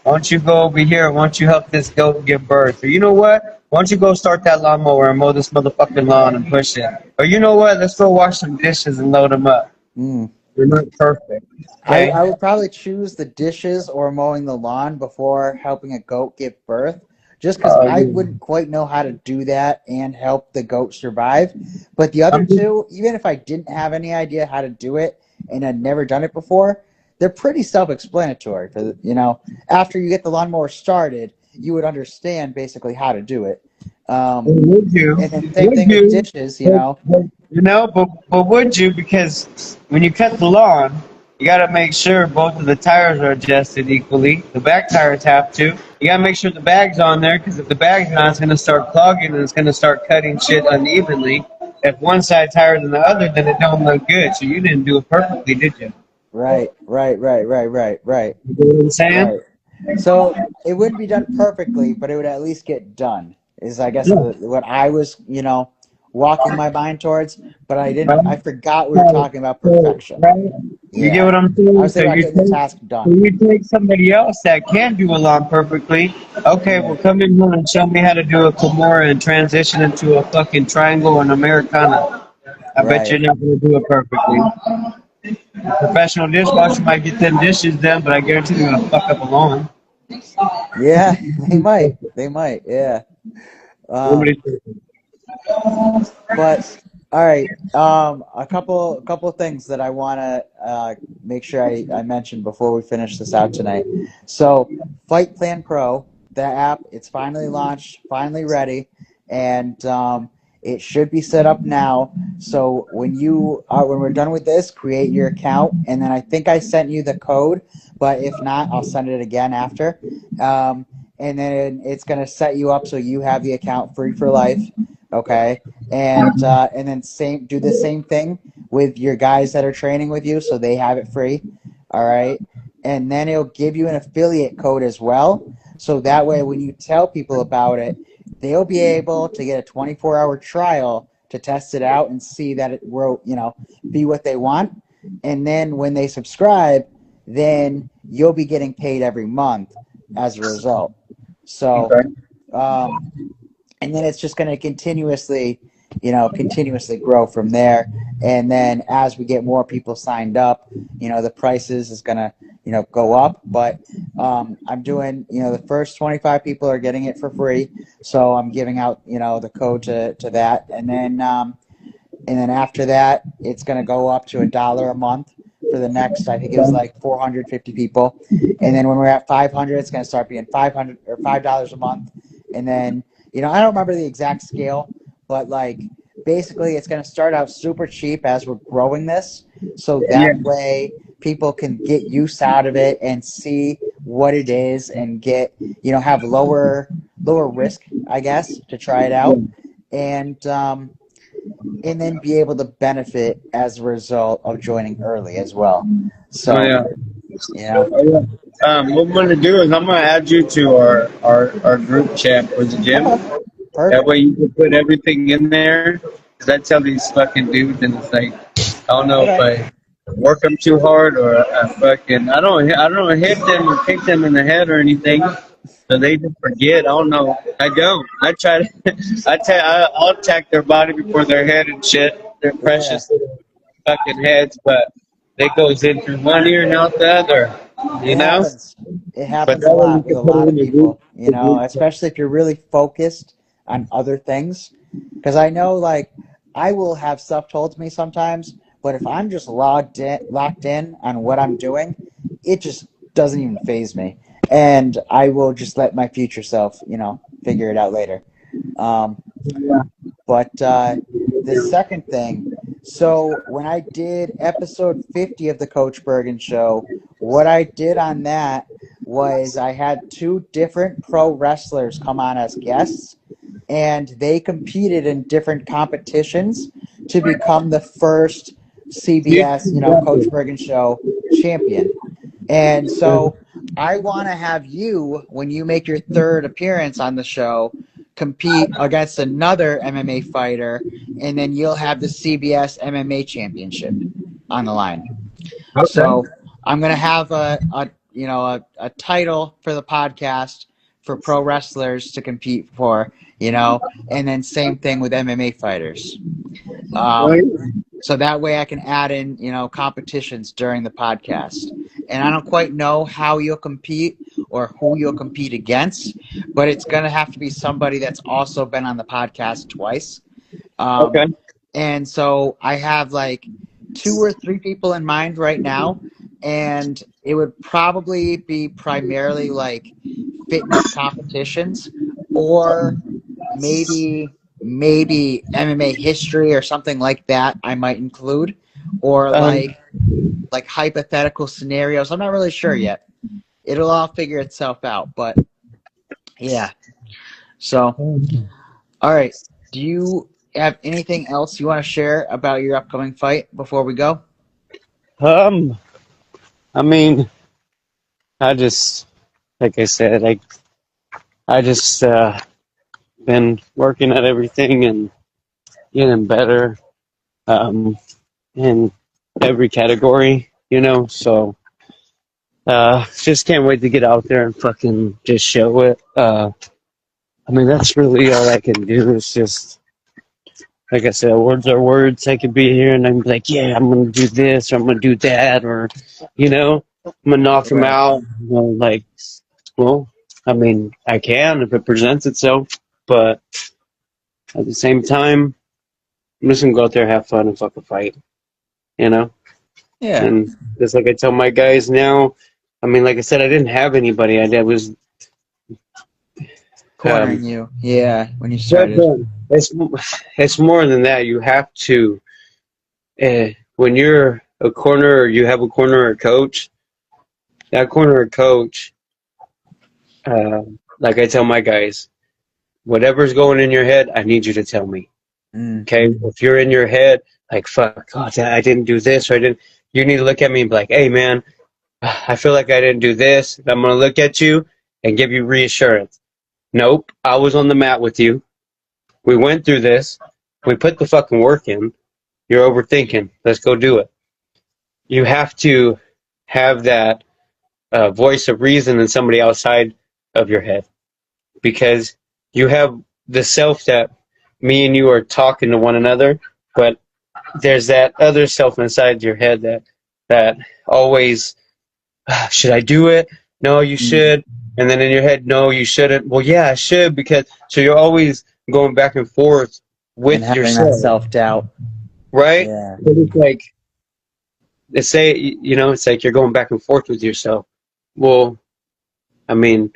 Why don't you go over here? Why don't you help this goat give birth? Or you know what? Why don't you go start that lawnmower and mow this motherfucking lawn and push it? Or you know what? Let's go wash some dishes and load them up. Mm. You're not perfect. Okay? I would probably choose the dishes or mowing the lawn before helping a goat give birth, just because I Yeah. wouldn't quite know how to do that and help the goat survive. But the other I'm just, two, even if I didn't have any idea how to do it and had never done it before, they're pretty self-explanatory. After you get the lawnmower started, you would understand basically how to do it. would you? And then same Would thing with you? dishes, But would you? Because when you cut the lawn, you got to make sure both of the tires are adjusted equally. The back tires have to. You got to make sure the bag's on there, because if the bag's not, it's going to start clogging and it's going to start cutting shit unevenly. If one side's higher than the other, then it don't look good. So you didn't do it perfectly, did you? Right. You know what I'm saying? Right. So it wouldn't be done perfectly, but it would at least get done. Is I guess Yeah. what I was, walking my mind towards, but I didn't. Right? I forgot we were talking about perfection. Right? You get Yeah, what I'm I saying? was thinking about getting the task So done. you take somebody else that can do a lawn perfectly. Okay, well, come in here and show me how to do a Kimura and transition into a fucking triangle and Americana. I bet you're Right. not going to do it perfectly. A professional dishwasher might get them dishes done, but I guarantee they're going to fuck up a lawn. Yeah, they might. They might. Yeah. Um, Nobody's perfect. but all right. A couple things that I want to make sure I mention before we finish this out tonight. So, Fight Plan Pro, the app, it's finally launched, finally ready, and it should be set up now. So when we're done with this, create your account, and then I think I sent you the code, but if not, I'll send it again after. And then it's gonna set you up so you have the account free for life. Okay, and then do the same thing with your guys that are training with you, so they have it free. All right, and then it'll give you an affiliate code as well, so that way when you tell people about it, they'll be able to get a 24-hour trial to test it out and see that it will, be what they want. And then when they subscribe, then you'll be getting paid every month as a result. So, Okay. and then it's just going to continuously grow from there. And then as we get more people signed up, the prices is going to, go up. But I'm doing, the first 25 people are getting it for free. So I'm giving out, the code to that. And then after that, it's going to go up to $1 a month for the next, I think it was like 450 people. And then when we're at 500, it's going to start being 500 or $5 a month. And then, I don't remember the exact scale, but like basically it's going to start out super cheap as we're growing this. So Yeah. that way people can get use out of it and see what it is and get, have lower risk, I guess, to try it out. And then be able to benefit as a result of joining early as well. So, Oh, yeah. yeah, Oh, yeah. What I'm going to do is I'm going to add you to our group chat for the gym. That perfect. way you can put everything in there. Because I tell these fucking dudes, and it's like, I don't know if Okay. I work them too hard or I don't hit them or kick them in the head or anything. So they just forget. I don't know. I don't. I try to. I'll attack their body before their head and shit. Their Yeah. precious little fucking heads, but it goes in through one ear and out the other. You It know. happens. It But happens a that way you lot with can a put lot it in of the group. people, especially if you're really focused on other things. Because I know, like, I will have stuff told to me sometimes, but if I'm just locked in on what I'm doing, it just doesn't even faze me. And I will just let my future self, figure it out later. Um, Yeah. But the second thing, so when I did episode 50 of the Coach Bergen Show, what I did on that was I had two different pro wrestlers come on as guests, and they competed in different competitions to become the first CBS, Coach Bergen Show champion. And so I want to have you, when you make your third appearance on the show, compete against another MMA fighter, and then you'll have the CBS MMA championship on the line. Okay. So I'm going to have a title for the podcast for pro wrestlers to compete for, you know, and then same thing with MMA fighters. So that way I can add in, you know, competitions during the podcast. And I don't quite know how you'll compete or who you'll compete against, but it's going to have to be somebody that's also been on the podcast twice. Okay. And so I have like 2 or 3 people in mind right now, and it would probably be primarily like fitness competitions or maybe MMA history or something like that I might include, or like hypothetical scenarios. I'm not really sure yet. It'll all figure itself out, but yeah. So, all right. Do you have anything else you want to share about your upcoming fight before we go? I mean, I just, like I said, I just been working at everything and getting better in every category, you know. So just can't wait to get out there and fucking just show it. I mean, that's really all I can do. Is just, like I said, words are words. I could be here and I'm like, yeah, I'm gonna do this or I'm gonna do that, or you know, I'm gonna knock him out. You know, like, well, I mean, I can if it presents itself, but at the same time, I'm just gonna go out there, have fun, and fucking fight. You know? Yeah. And just like I tell my guys now, I mean, like I said, I didn't have anybody. I was Cornering you. Yeah, when you started. It's more than that. You have to, when you're a corner or you have a corner or coach, that corner or coach, like I tell my guys, whatever's going in your head, I need you to tell me. Okay? If you're in your head, like, fuck, God, I didn't do this, or I didn't, you need to look at me and be like, hey, man, I feel like I didn't do this. I'm going to look at you and give you reassurance. Nope, I was on the mat with you. We went through this. We put the fucking work in. You're overthinking. Let's go do it. You have to have that voice of reason in somebody outside of your head, because you have the self that me and you are talking to one another, but there's that other self inside your head that always, should I do it? No, you should. And then in your head, no, you shouldn't. Well, yeah, I should, because so you're always going back and forth with and having yourself. that self-doubt. Right? Yeah. But it's like, it's like you're going back and forth with yourself. Well, I mean,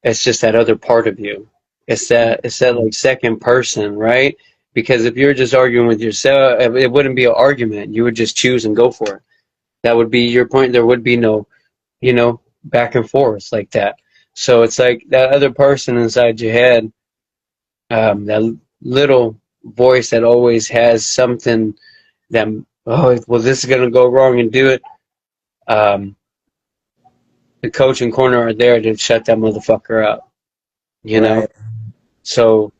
it's just that other part of you. It's that like second person, right? Because if you're just arguing with yourself, it wouldn't be an argument. You would just choose and go for it. That would be your point. There would be no, back and forth like that. So it's like that other person inside your head, that little voice that always has something that, oh, well, this is going to go wrong, and do it. The coach and corner are there to shut that motherfucker up, know? So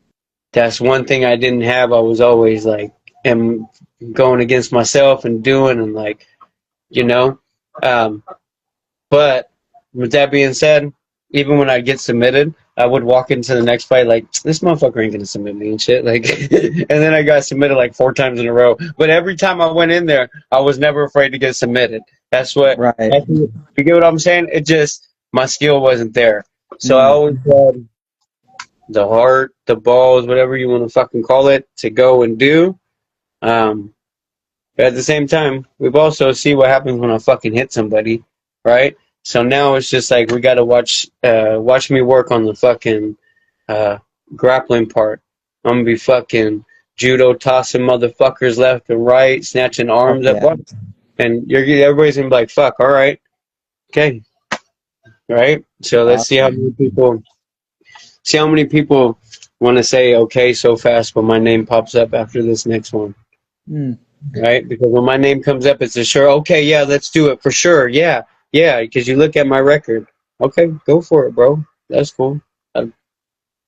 that's one thing I didn't have. I was always like, am going against myself and doing, and like, but with that being said, even when I get submitted, I would walk into the next fight like, this motherfucker ain't gonna submit me and shit. Like, and then I got submitted like 4 times in a row. But every time I went in there, I was never afraid to get submitted. That's what. Right. You get what I'm saying? It just, my skill wasn't there. So I always had the heart, the balls, whatever you want to fucking call it, to go and do. But at the same time, we've also see what happens when I fucking hit somebody, right? So now it's just like, we got to watch me work on the fucking grappling part. I'm going to be fucking judo tossing motherfuckers left and right, snatching arms up. And everybody's going to be like, fuck, all right. Okay. Right? So let's see how many people want to say okay so fast when my name pops up after this next one. Right? Because when my name comes up, it's a sure, okay, yeah, let's do it for sure. Yeah, because you look at my record. Okay, go for it, bro. That's cool.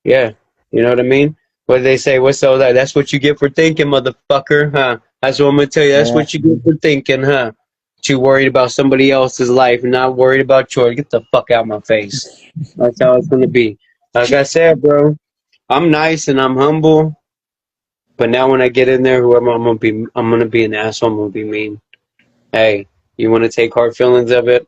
Yeah, you know what I mean? What do they say? What's all that? That's what you get for thinking, motherfucker, huh? That's what I'm going to tell you. That's what you get for thinking, huh? You worried about somebody else's life and not worried about yours. Get the fuck out of my face. That's how it's going to be. Like I said, bro, I'm nice and I'm humble, but now when I get in there, whoever I'm gonna be an asshole. I'm gonna be mean. Hey, you want to take hard feelings of it?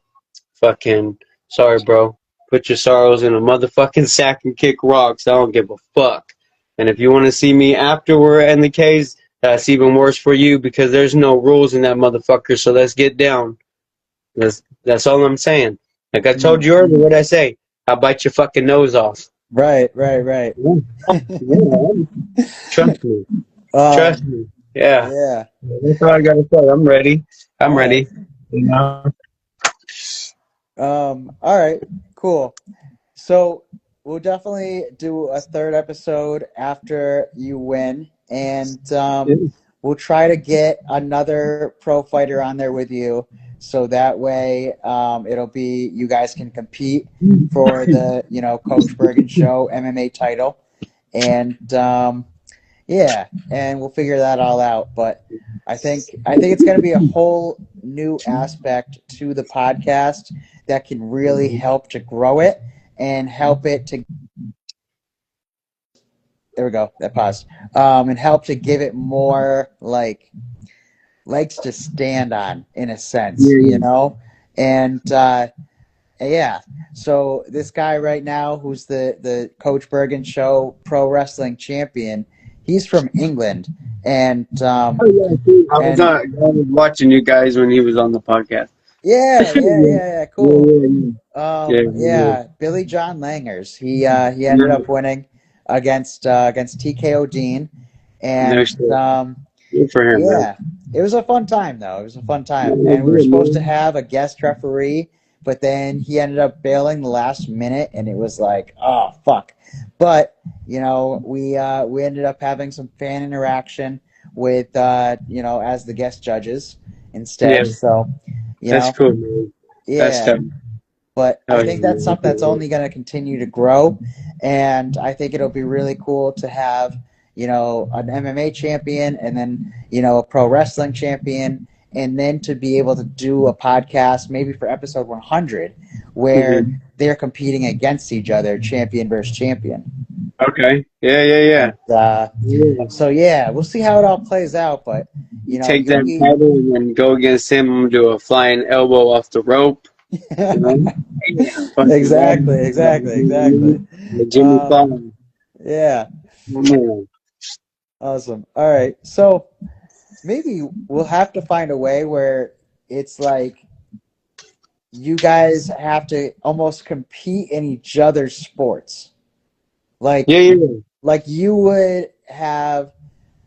Fucking sorry, bro. Put your sorrows in a motherfucking sack and kick rocks. I don't give a fuck. And if you want to see me after we're in the case, that's even worse for you because there's no rules in that motherfucker. So let's get down. That's all I'm saying. Like I told you earlier, what I say? I'll bite your fucking nose off. Right. Yeah, trust me. Trust me. Yeah. Yeah. That's all I gotta say. I'm ready. I'm All ready. You know? All right. Cool. So we'll definitely do a third episode after you win, and we'll try to get another pro fighter on there with you, so that way it'll be you guys can compete for the Coach Bergen Show MMA title, and yeah, and we'll figure that all out. But I think it's going to be a whole new aspect to the podcast that can really help to grow it and help it to. There we go. That paused. And help to give it more legs to stand on, in a sense, and yeah. So this guy right now, who's the Coach Bergen Show Pro Wrestling Champion, he's from England, and I was watching you guys when he was on the podcast. yeah, cool. Yeah. Billy John Langers. He ended up winning against TKO Dean, and Good for him, yeah, man. it was a fun time though. It was a fun time, and we were supposed to have a guest referee, but then he ended up bailing the last minute, and it was like, oh fuck. But we ended up having some fan interaction with as the guest judges instead. Yeah. So That's cool, man. yeah. That's tough. But I think that's something that's only going to continue to grow, and I think it'll be really cool to have an MMA champion, and then a pro wrestling champion, and then to be able to do a podcast maybe for episode 100 where they're competing against each other, champion versus champion. Okay. Yeah. So yeah, we'll see how it all plays out. But take that title and then go against him and do a flying elbow off the rope. Exactly. Jimmy Fallon. Yeah. Man. Awesome. All right. So maybe we'll have to find a way where it's like you guys have to almost compete in each other's sports. Like you would have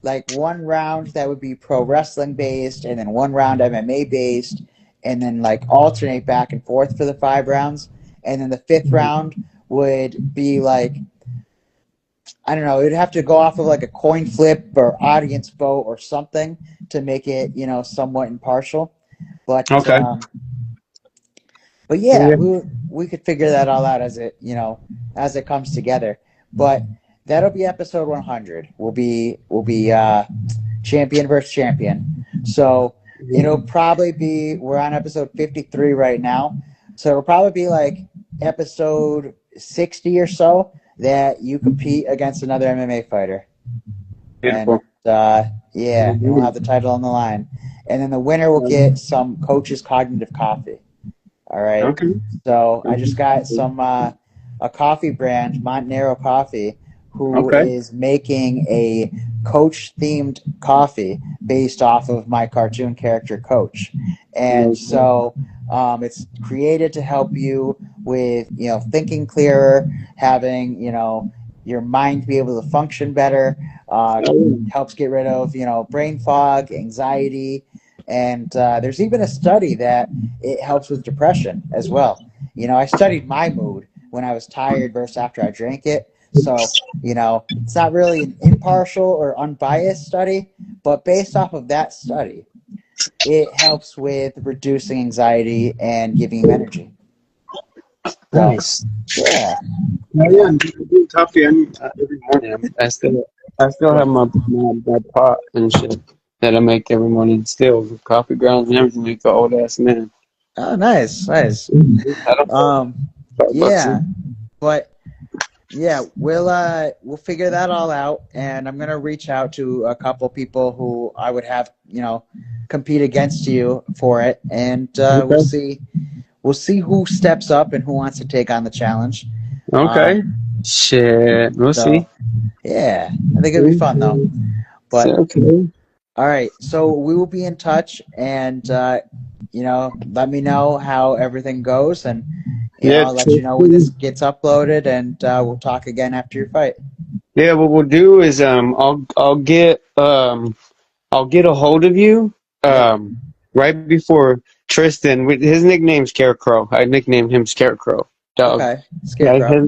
like one round that would be pro wrestling based, and then one round MMA based, and then like alternate back and forth for the 5 rounds, and then the 5th round would be like, I don't know, it'd have to go off of like a coin flip or audience vote or something to make it somewhat impartial. But okay. But yeah, we could figure that all out as it as it comes together. But that'll be episode 100. We'll be champion versus champion. So it'll probably be, we're on episode 53 right now. So it'll probably be like episode 60 or so that you compete against another MMA fighter. Beautiful. And we'll have the title on the line. And then the winner will get some Coach's Cognitive Coffee. All right. Okay. So I just got some a coffee brand, Montenero Coffee, who is making a Coach-themed coffee based off of my cartoon character Coach. And so it's created to help you with, thinking clearer, having, your mind be able to function better, helps get rid of, brain fog, anxiety, and there's even a study that it helps with depression as well. I studied my mood when I was tired versus after I drank it. So, it's not really an impartial or unbiased study, but based off of that study, it helps with reducing anxiety and giving you energy. Nice. Yeah. I'm drinking coffee every morning. I still have my pot and shit that I make every morning still, with coffee grounds and everything, like the old ass man. Oh, nice. Yeah. But Yeah, we'll figure that all out, and I'm gonna reach out to a couple people who I would have, compete against you for it, and we'll see who steps up and who wants to take on the challenge. Okay. Shit. We'll see. Yeah, I think it'll be fun though. But Okay. all right, so we will be in touch, and let me know how everything goes, and I'll let you know when this gets uploaded, and we'll talk again after your fight. Yeah, what we'll do is I'll get a hold of you right before Tristan. His nickname's Scarecrow. I nicknamed him Scarecrow. Dog. Okay, Scarecrow.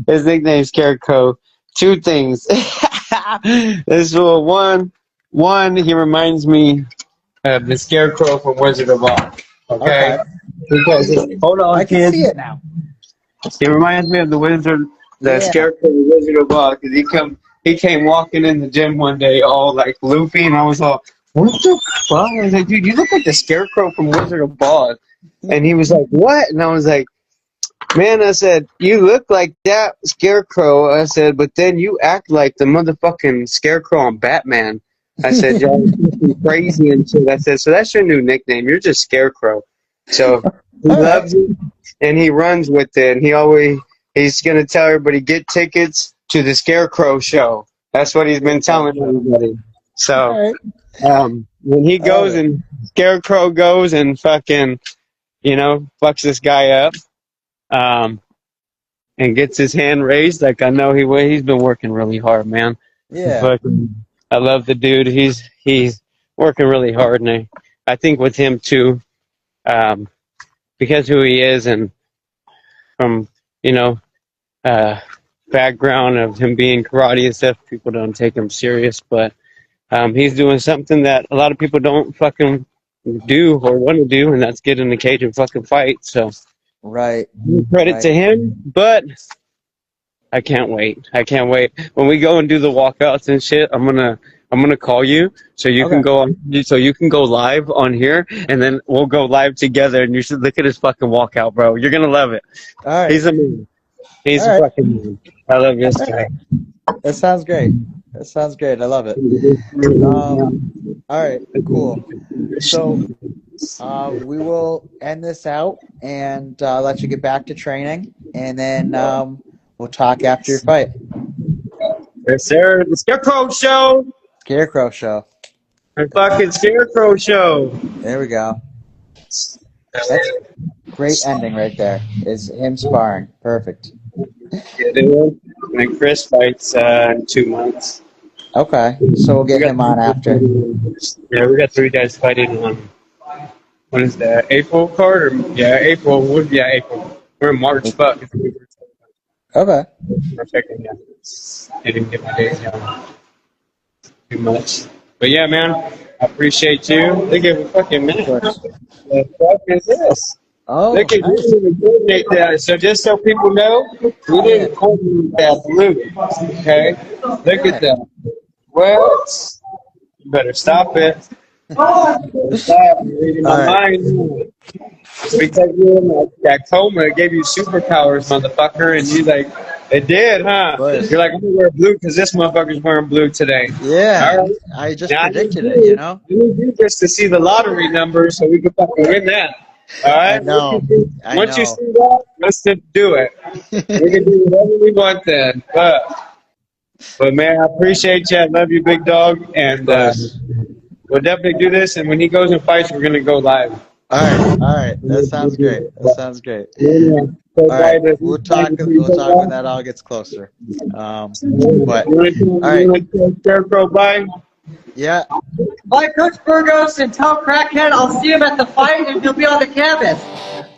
His nickname's Scarecrow. Two things. This one, he reminds me of the Scarecrow from Wizard of Oz. Okay. Because hold on, I can see it now. He reminds me of the Scarecrow from Wizard of Oz. Because he came walking in the gym one day all like loopy, and I was all, what the fuck? I was like, dude, you look like the Scarecrow from Wizard of Oz. And he was like, what? And I was like, man, I said, you look like that Scarecrow. I said, but then you act like the motherfucking Scarecrow on Batman. I said, y'all crazy and shit. I said, so that's your new nickname. You're just Scarecrow. So he loves it, and he runs with it. And he's going to tell everybody, get tickets to the Scarecrow show. That's what he's been telling everybody. So when he goes and Scarecrow goes and fucking, fucks this guy up, and gets his hand raised, like I know he's been working really hard, man. Yeah. But I love the dude. He's working really hard, and I think with him too, because who he is, and from background of him being karate and stuff, people don't take him serious. But he's doing something that a lot of people don't fucking do or want to do, and that's get in the cage and fucking fight. So. Right. Credit to him, but I can't wait. When we go and do the walkouts and shit, I'm gonna call you so you can go live on here, and then we'll go live together. And you should look at his fucking walkout, bro. You're gonna love it. All right. He's amazing. He's a fucking man. I love this guy. That sounds great. I love it. All right. Cool. So. We will end this out and let you get back to training, and then we'll talk after your fight. Yes, sir. The Scarecrow Show. Scarecrow Show. The fucking Scarecrow Show. There we go. That's great ending right there. Is him sparring. Perfect. Yeah, dude. And then Chris fights in 2 months. Okay. So we'll get him on after. Yeah, we got 3 guys fighting on. What is that? April card? April. April. We're in March, but okay. We're checking. Yeah. I didn't get my days down too much, but yeah, man, I appreciate you. Look at the fucking minute. What the fuck is this? Oh, look at nice. You coordinate that. So just so people know, we didn't coordinate that blue. Okay, look at that. What? You better stop it. Stop reading my mind. Because you're in that coma, it gave you superpowers, motherfucker, and you like, it did, huh? You're like, I'm gonna wear blue because this motherfucker's wearing blue today. Yeah, all right. I just predicted it, You need just to see the lottery numbers so we can fucking win that. All right. I know. Once you see that, let's just do it. We can do whatever we want then. But man, I appreciate you. I love you, big dog, and we'll definitely do this. And when he goes and fights, we're gonna go live. All right. That sounds great. Yeah. All right, we'll talk when that all gets closer. But all right, Scarecrow, bye. Yeah. Bye, Coach Burgos, and tell Crackhead I'll see him at the fight and he'll be on the canvas.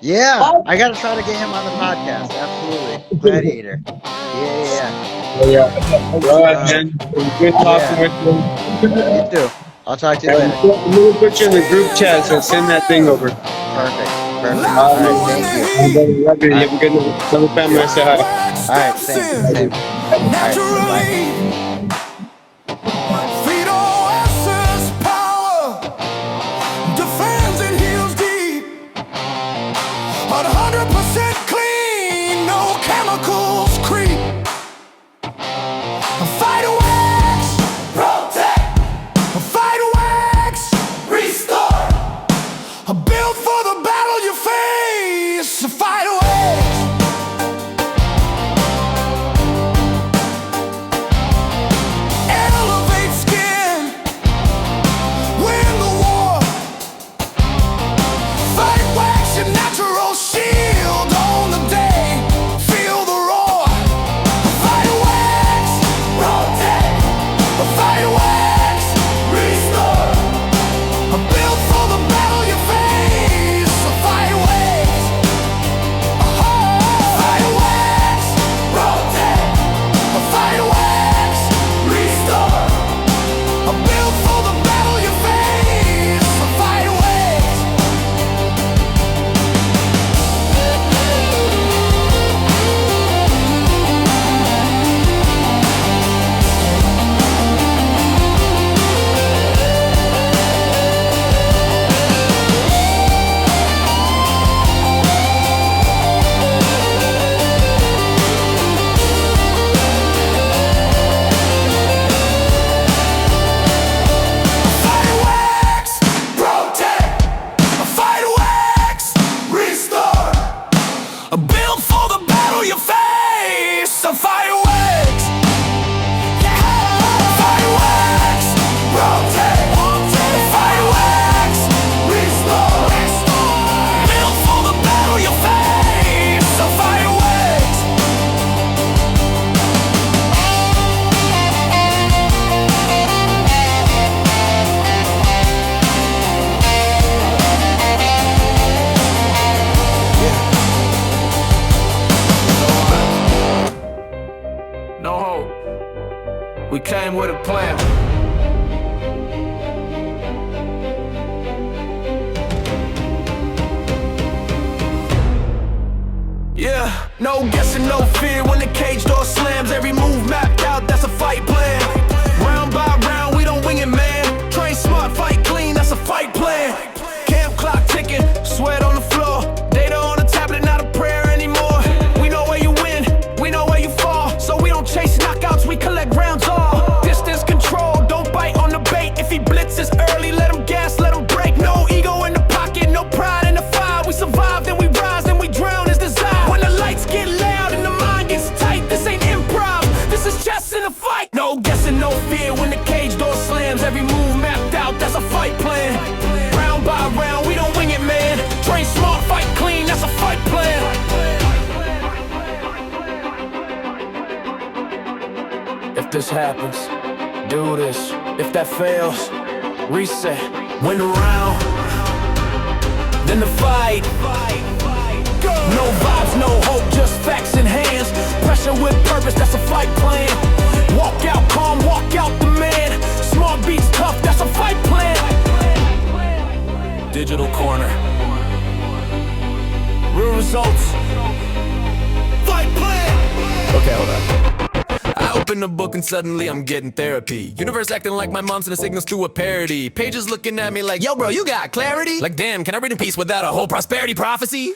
Yeah, I gotta try to get him on the podcast. Absolutely, Gladiator. Yeah. All right, man. Good talking with you. You too. I'll talk to you later. I'm gonna put you in the group chat, so send that thing over. Perfect. All right, thank you. Love you. You have a good night. Tell the family I say hi. All right, same. All right, bye. Power defends and heals deep. 100% clean, no chemicals creep. We came with a plan. Yeah, no guessing, no fear when the cage door slams. Every move mapped out, that's a fight plan. Round by round, we don't wing it, man. Train smart, fight clean, that's a fight plan. Camp clock ticking, sweat on the floor. Data on the tablet, not a prayer anymore. We know where you win, we know where you fall. So we don't chase knockouts, we collect rounds all. Distance control, don't bite on the bait. If he blitzes early, let him gas, let him break. No ego in the pocket, no pride in the fire. We survive, then we rise, then we drown as desire. When the lights get loud and the mind gets tight, this ain't improv, this is chess in a fight. No guessing, no fear when the cage door slams. Every move mapped out, that's a fight plan. Round by round, we don't wing it, man. Train smart, fight clean, that's a fight plan. If this happens, do this. If that fails, reset. Win the round, then the fight. No vibes, no hope, just facts in hands. Pressure with purpose, that's a fight plan. Walk out calm, walk out the man. Smart beats tough, that's a fight plan. Digital corner, real results. Fight plan. Okay, hold on. I open the book and suddenly I'm getting therapy. Universe acting like my mom's sending signals to a parody. Pages looking at me like, yo bro, you got clarity? Like damn, can I read in peace without a whole prosperity prophecy?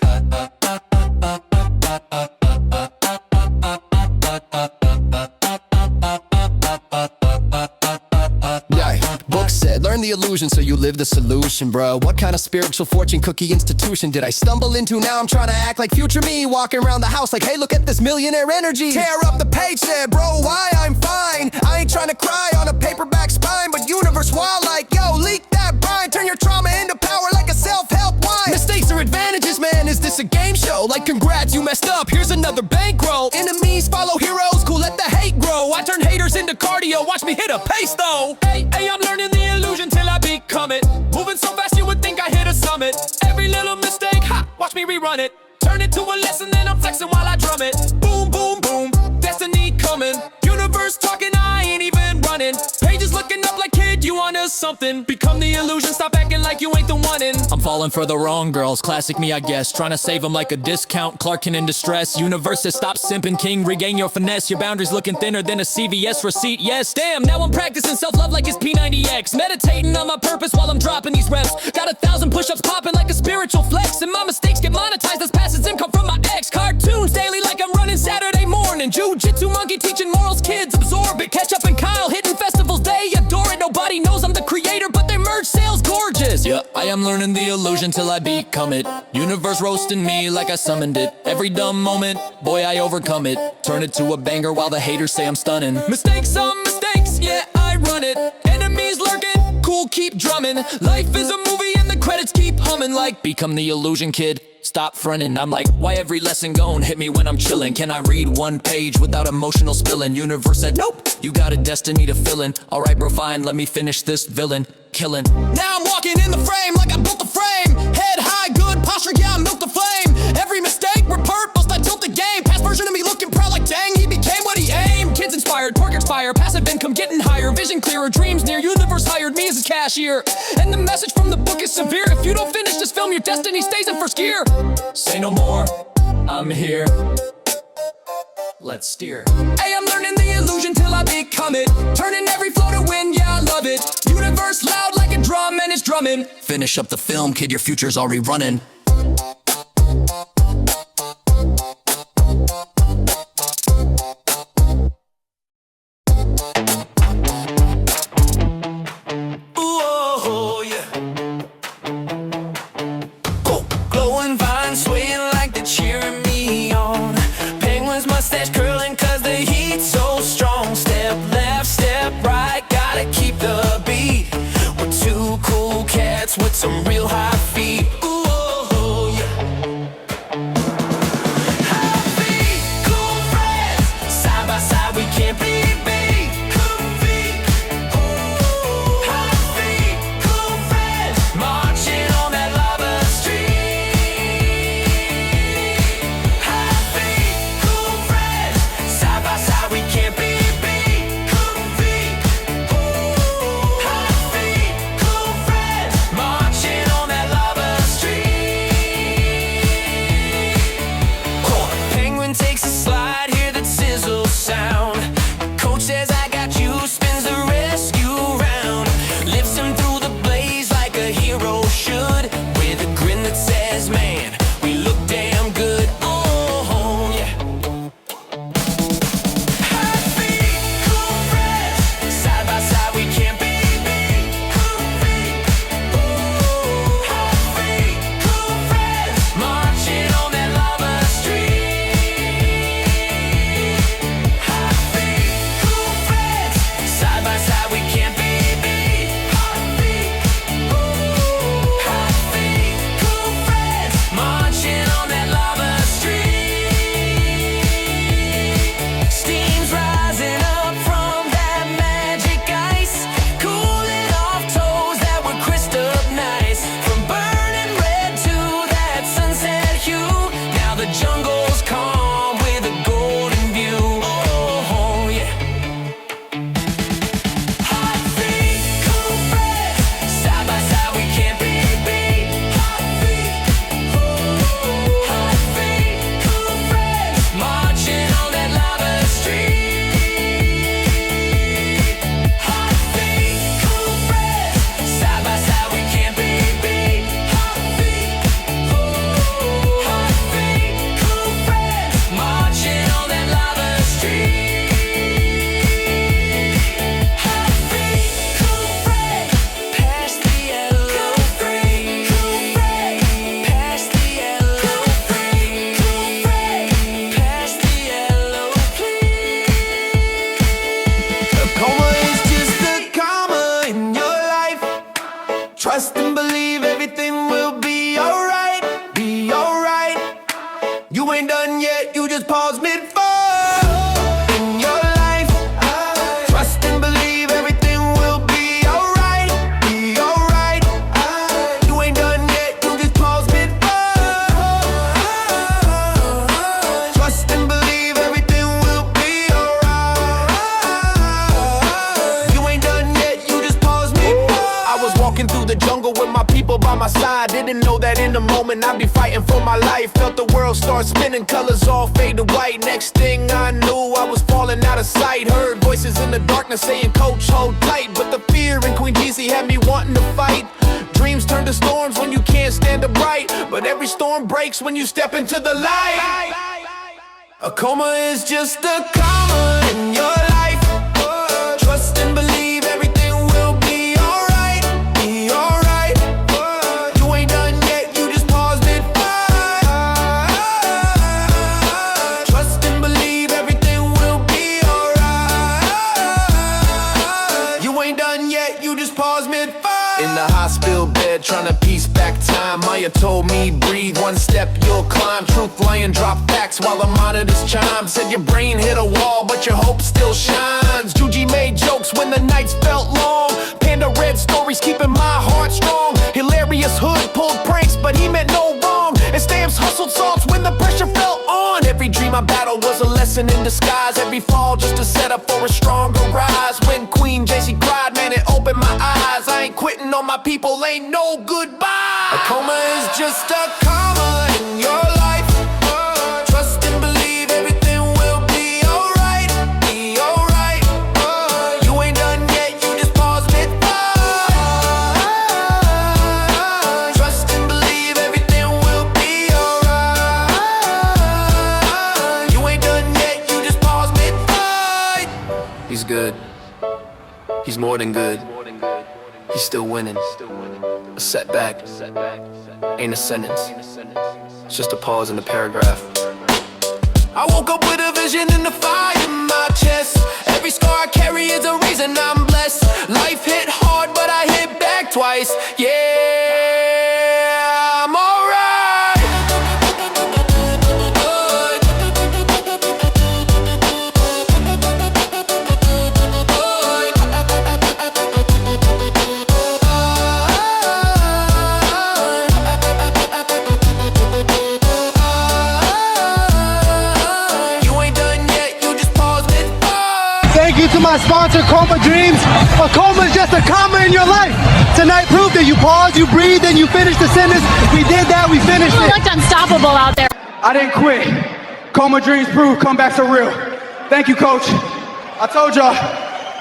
Book said, learn the illusion so you live the solution, bro. What kind of spiritual fortune cookie institution did I stumble into? Now I'm trying to act like future me, walking around the house like, hey, look at this millionaire energy. Tear up the page, said, bro, why? I'm fine. I ain't trying to cry on a paperback spine, but universe wild like, yo, leak that brine. Turn your trauma into power like a self-help wine. Mistakes are advantages, man. Is this a game show? Like, congrats, you messed up. Here's another bankroll. Enemies follow heroes, cool, let the hate grow. I turn haters into cardio, watch me hit a pace though. Hey, I'm learning the illusion till I become it. Moving so fast you would think I hit a summit. Every little mistake, ha, watch me rerun it. Turn it to a lesson, then I'm flexing while I drum it. Boom, boom, boom, destiny coming. Universe talking, I ain't even running. Pages looking up like, kid, you onto something. Become the illusion, stop acting like you ain't the one in. I'm falling for the wrong girls, classic me I guess. Trying to save them like a discount, Clarkin in distress. Universe says stop simping, king, regain your finesse. Your boundaries looking thinner than a CVS receipt, yes. Damn, now I'm practicing self-love like it's P90X. Meditating on my purpose while I'm dropping these reps. Got 1,000 push-ups popping like a spiritual flex. And my mistakes get monetized as passive income from my ex. Cartoons daily like I'm running Saturday morning. Jiu-jitsu monkey teaching morals, kids absorb it. Catch up and Kyle hitting festivals, they adore it. Nobody knows I'm the creator, but their merch sales gorgeous. Yeah, I am learning the illusion till I become it. Universe roasting me like I summoned it. Every dumb moment, boy, I overcome it. Turn it to a banger while the haters say I'm stunning. Mistakes on mistakes, yeah, I run it. Enemies lurking, cool, keep drumming. Life is a movie and the credits keep humming. Like, become the illusion kid, stop fronting. I'm like, why every lesson gon' hit me when I'm chilling? Can I read one page without emotional spilling? Universe said, nope, you got a destiny to fill in. Alright bro, fine, let me finish this villain killing. Now I'm walking in the frame like I built the frame. Head high, good posture, yeah, I milked the flame. Every mistake, we're purpose, I tilt the game. Past version of me looking proud like dang, he became what he aimed. Kids inspired, pork expire, passive income getting higher. Vision clearer, dreams near, universe hired me as a cashier. And the message from the book is severe. If you don't finish this film, your destiny stays in first gear. Say no more, I'm here. Let's steer. Hey, I'm learning the illusion till I become it. Turning every flow to win, yeah, I love it. Universe loud like a drum and it's drumming. Finish up the film, kid, your future's already running. Mustache curling cause the heat's so strong. Step left, step right, gotta keep the beat. We're two cool cats with some real high feet. Ooh, oh, yeah. High feet, cool friends. Side by side we can't be beat. Cool feet, ooh. High feet, cool friends. Marching on that lava street. High feet, cool friends. Side by side we can't be beat. Cool feet. the jungle with my people by my side. Didn't know that in the moment I'd be fighting for my life. Felt the world start spinning, colors all fade to white. Next thing I knew, I was falling out of sight. Heard voices in the darkness saying, coach, hold tight. But the fear in Queen Jeezy had me wanting to fight. Dreams turn to storms when you can't stand the bright. But every storm breaks when you step into the light. A coma is just a comma in your life. Trust and believe everything will be alright. Be alright. You ain't done yet, you just paused mid-fight. Trust and believe everything will be alright. You ain't done yet, you just paused mid-fight. In the hospital bed, trying to piece back time. Maya told me, breathe, one step you'll climb. Truth lying, drop facts while the monitors chime. Said your brain hit a wall, but your hope still shines. Juji made jokes when the nights felt long. Panda read stories, keeping my heart strong. Hilarious hood pulled pranks, but he meant no wrong. And Stamps hustled salts when the pressure felt on. Every dream I battled was a lesson in disguise. Every fall just a setup for a stronger rise. When Queen JC cried, man, it opened my eyes. I ain't quitting on my people, ain't no goodbye. A coma is just a comma in your life. Trust and believe everything will be alright. Be alright. You ain't done yet, you just paused mid-fight. Trust and believe everything will be alright. You ain't done yet, you just paused mid-fight. He's good. He's more than good. He's still winning. A setback ain't a sentence. It's just a pause in the paragraph. I woke up with a vision and a fire in my chest. Every scar I carry is a reason I'm blessed. Life hit hard, but I hit back twice. Yeah, I'm alright. Thank you to my sponsor, Coma Dreams. A coma is just a comma in your life. Tonight proved that you pause, you breathe, and you finish the sentence. We did that, we finished You it. looked unstoppable out there. I didn't quit. Coma Dreams prove comebacks are real. Thank you, coach. I told y'all,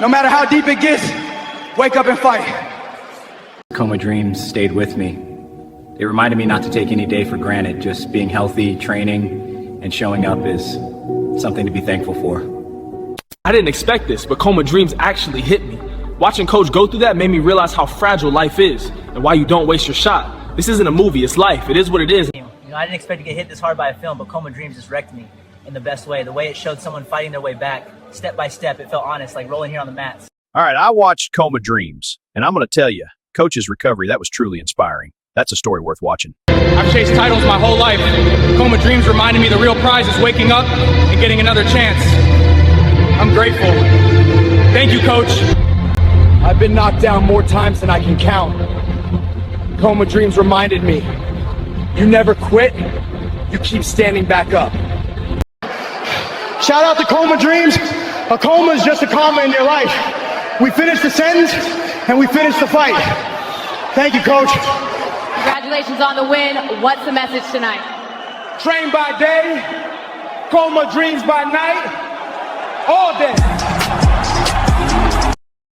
no matter how deep it gets, wake up and fight. Coma Dreams stayed with me. It reminded me not to take any day for granted. Just being healthy, training, and showing up is something to be thankful for. I didn't expect this, but Coma Dreams actually hit me. Watching Coach go through that made me realize how fragile life is and why you don't waste your shot. This isn't a movie, it's life. It is what it is. You know, I didn't expect to get hit this hard by a film, but Coma Dreams just wrecked me in the best way. The way it showed someone fighting their way back, step by step, it felt honest, like rolling here on the mats. All right, I watched Coma Dreams, and I'm going to tell you, Coach's recovery, that was truly inspiring. That's a story worth watching. I've chased titles my whole life. Coma Dreams reminded me the real prize is waking up and getting another chance. I'm grateful. Thank you, Coach. I've been knocked down more times than I can count. Coma Dreams reminded me, you never quit, you keep standing back up. Shout out to Coma Dreams. A coma is just a comma in your life. We finished the sentence and we finished the fight. Thank you, Coach. Congratulations on the win. What's the message tonight? Train by day, Coma Dreams by night, all day.